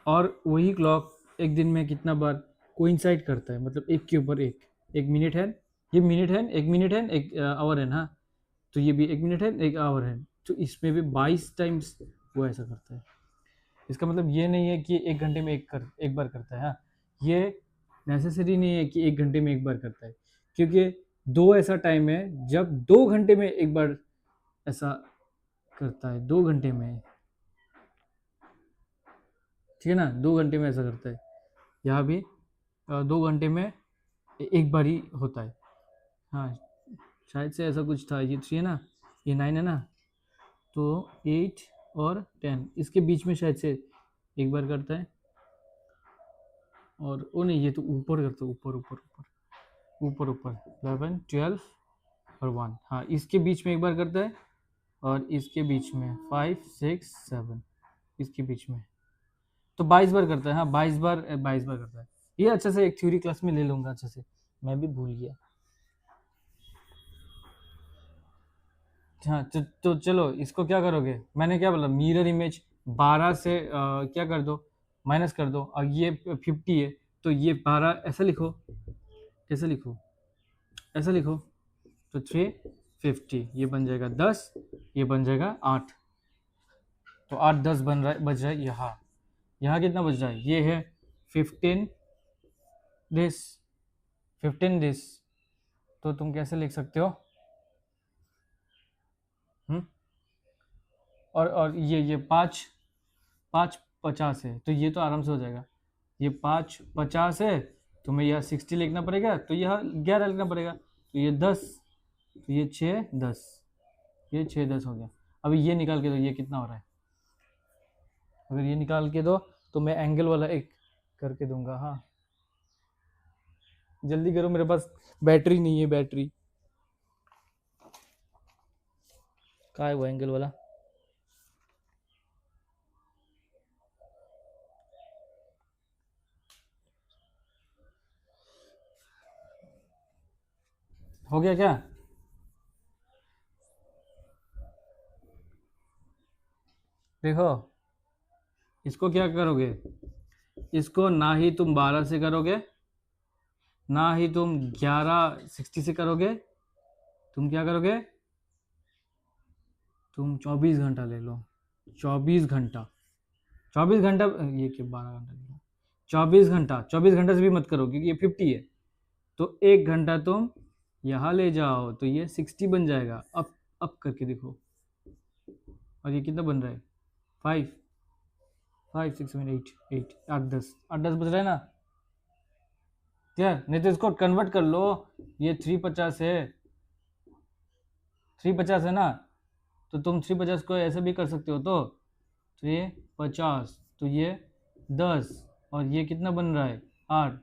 और वही क्लॉक एक दिन में कितना बार कोइंसाइड करता है, मतलब एक के ऊपर एक मिनट है, ये मिनट है, एक मिनट है, एक आवर है। हाँ, तो ये भी एक मिनट है, एक आवर है, तो इसमें भी 22 टाइम्स वो ऐसा करता है। इसका मतलब ये नहीं है कि एक घंटे में एक बार करता है। हाँ, ये नेसेसरी नहीं है कि एक घंटे में एक बार करता है, क्योंकि दो ऐसा टाइम है जब 2 घंटे में एक बार ऐसा करता है, 2 घंटे में, ठीक है ना, 2 घंटे में ऐसा करता है। यहाँ भी 2 घंटे में एक बार ही होता है। हाँ, शायद से ऐसा कुछ था। ये 3 है ना, ये 9 है ना, तो 8 और 10 इसके बीच में शायद से एक बार करता है। और वो नहीं, ये तो ऊपर करता है, ऊपर ऊपर ऊपर ऊपर ऊपर 11 12 और 1। हाँ, इसके बीच में एक बार करता है, और इसके बीच में 5 6 7 इसके बीच में, तो 22 बार करता है। हाँ, 22 बार करता है। ये अच्छे से एक थ्योरी क्लास में ले लूँगा अच्छे से, मैं भी भूल गया। हाँ, तो चलो इसको क्या करोगे, मैंने क्या बोला, मिरर इमेज 12 से क्या कर दो, माइनस कर दो। और ये 50 है, तो ये 12 ऐसा लिखो, कैसे लिखो, ऐसा लिखो, तो 350 ये बन जाएगा 10, ये बन जाएगा 8, तो 8 10 बन रहा है, बच रहा है यहाँ। यहाँ कितना बच रहा है, ये है 15 दिस, 15 दिस, तो तुम कैसे लिख सकते हो? और ये 5 50 है, तो ये तो आराम से हो जाएगा। ये 5 50 है, तो मैं यहाँ 60 लिखना पड़ेगा, तो यहाँ 11 लिखना पड़ेगा, तो ये 10, तो ये 6 10, ये 6 10 हो गया। अभी ये निकाल के दो, ये कितना हो रहा है? अगर ये निकाल के दो तो मैं एंगल वाला एक करके दूंगा। हाँ, जल्दी करो, मेरे पास बैटरी नहीं है, बैटरी कहाँ है वो एंगल वाला? हो गया क्या? देखो, इसको क्या करोगे, इसको ना ही तुम 12 से करोगे, ना ही तुम 11 60 से करोगे, तुम क्या करोगे, तुम 24 घंटा ले लो। 24 घंटा, 24 घंटा, ये क्या 12 घंटा, 24 घंटा, 24 घंटा से भी मत करो क्योंकि ये 50 है, तो 1 घंटा तुम यहाँ ले जाओ, तो ये 60 बन जाएगा। अब करके देखो, और ये कितना बन रहा है, 5 5 6 7 8 8 8 10 बज रहा है ना? क्या, नहीं तो इसको कन्वर्ट कर लो, ये 350 है, 350 है ना, तो तुम 350 को ऐसे भी कर सकते हो, तो 350, तो ये 10, और ये कितना बन रहा है, 8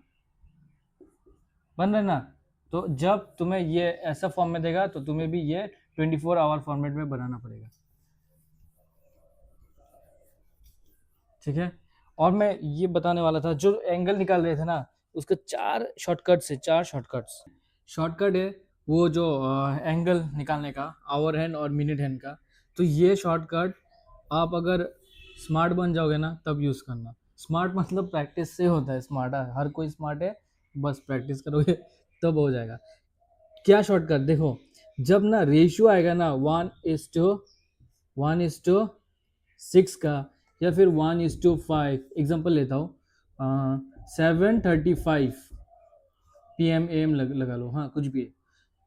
बन रहा है ना? तो जब तुम्हें ये ऐसा फॉर्म में देगा, तो तुम्हें भी ये 24 आवर फॉर्मेट में बनाना पड़ेगा, ठीक है? और मैं ये बताने वाला था, जो एंगल निकाल रहे थे ना, उसका 4 शॉर्टकट्स है, 4 शॉर्टकट्स। शॉर्टकट है वो जो एंगल निकालने का, आवर हैंड और मिनट हैंड का। तो ये शॉर्टकट आप अगर स्मार्ट बन जाओगे ना तब यूज़ करना। स्मार्ट मतलब प्रैक्टिस से होता है स्मार्ट, हर कोई स्मार्ट है, बस प्रैक्टिस करोगे तब हो जाएगा। क्या शॉर्टकट देखो, जब ना रेशियो आएगा ना 1:6 का, या फिर 1:5, एग्जांपल लेता हूँ 7:35 PM AM लगा लो, हाँ कुछ भी है,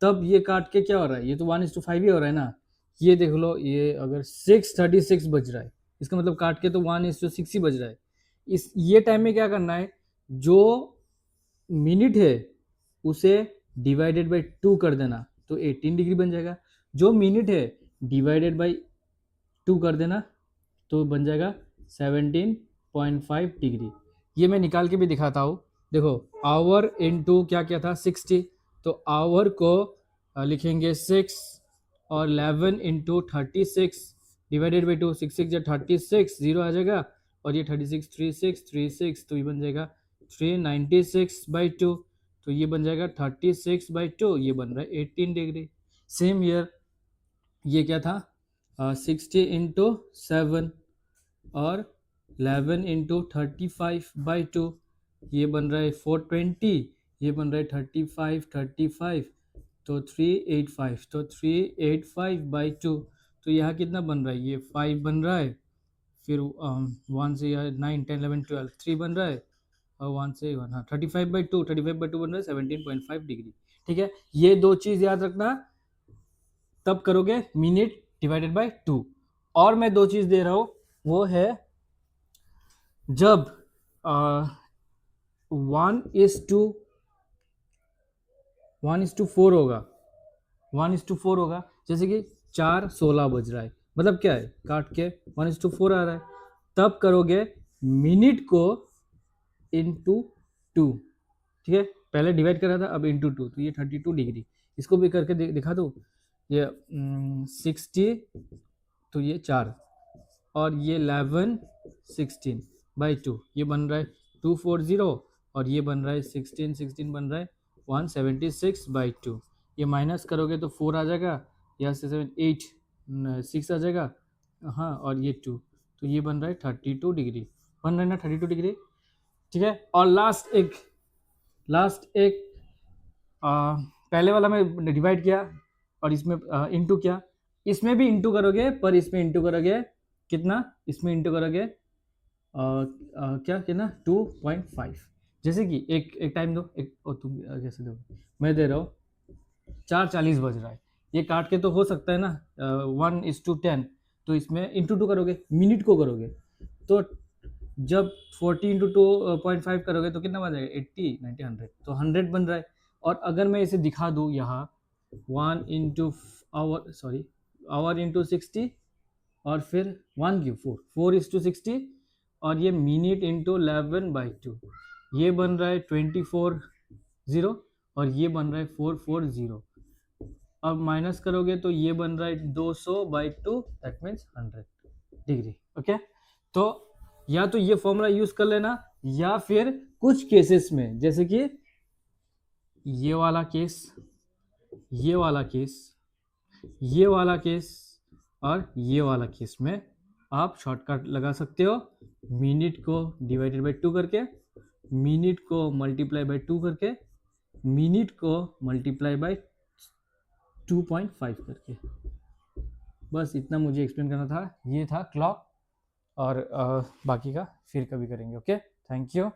तब ये काट के क्या हो रहा है, ये तो 1:5 ही हो रहा है ना। ये देख लो, ये अगर 6:36 बज रहा है, इसका मतलब काट के तो 1:6 ही बज रहा है। इस ये टाइम में क्या करना है, जो मिनट है उसे डिवाइडेड बाई 2 कर देना, तो 18 डिग्री बन जाएगा। जो मिनट है डिवाइडेड बाई 2 कर देना, तो बन जाएगा 17.5 डिग्री। ये मैं निकाल के भी दिखाता हूँ। देखो आवर इनटू क्या क्या था 60, तो आवर को लिखेंगे 6 और 11 इंटू 36 डिवाइडेड बाई 2, 6 6 36, 0 आ जाएगा, और ये 36 36, तो ये बन जाएगा 396/2, तो ये बन जाएगा 36/2, ये बन रहा है 18 डिग्री। सेम ईयर ये क्या था 60 इंटू 7 और 11 इंटू 35/2, ये बन रहा है 420, ये बन रहा है 35 तो 385, तो 385/2, तो यहाँ कितना बन रहा है, ये 5 बन रहा है, फिर 1 से यहाँ 9 10 11 12 3 बन रहा है, और 1 से 1, हाँ 35/2 बन रहा है 17.5 डिग्री। ठीक है, ये दो चीज़ याद रखना, तब करोगे मिनट डिवाइडेड बाय 2। और मैं दो चीज़ दे रहा हूँ, वो है जब 1:4 होगा, 1:4 होगा, जैसे कि 4:16 बज रहा है, मतलब क्या है, काट के 1:4 आ रहा है, तब करोगे मिनट को इंटू 2। ठीक है, पहले डिवाइड करा था, अब इंटू 2, तो ये 32 डिग्री। इसको भी करके दिखा दो, ये 60, तो ये 4, और ये 11 16/2, ये बन रहा है 240, और ये बन रहा है 16 बन रहा है 176/2। ये माइनस करोगे तो 4 आ जाएगा, यहाँ से 7 8 6 आ जाएगा, हाँ, और ये 2, तो ये बन रहा है 32 डिग्री, बन रहा है ना 32 डिग्री। ठीक है, और लास्ट एक पहले वाला में डिवाइड किया और इसमें इंटू किया, इसमें भी इंटू करोगे, पर इसमें इंटू करोगे कितना, इसमें इंटू करोगे क्या कितना 2.5। जैसे कि एक टाइम दो, एक और तुम कैसे दो, मैं दे रहा हूँ 4:40 बज रहा है, ये काट के तो हो सकता है ना 1:10, तो इसमें इंटू 2 करोगे, मिनट को करोगे, तो जब 40 × 2.5 करोगे तो कितना बन जाएगा 80 90 100, तो 100 बन रहा है। और अगर मैं इसे दिखा दूँ यहाँ 1 इंटू 60, और फिर 1 क्यों 4:60, और ये मिनट इंटू 11/2, ये बन रहा है 24 और ये बन रहा है 440। अब माइनस करोगे तो ये बन रहा है 200/2, दैट मीन्स 100 डिग्री। ओके, तो या तो ये फॉर्मूला यूज कर लेना, या फिर कुछ केसेस में, जैसे कि ये वाला केस, ये वाला केस, ये वाला केस और ये वाला केस में आप शॉर्टकट लगा सकते हो, मिनट को डिवाइडेड बाय 2 करके, मिनट को मल्टीप्लाई बाय 2 करके, मिनट को मल्टीप्लाई बाय 2.5 करके। बस इतना मुझे एक्सप्लेन करना था, ये था क्लॉक, और बाकी का फिर कभी करेंगे। Okay, thank you.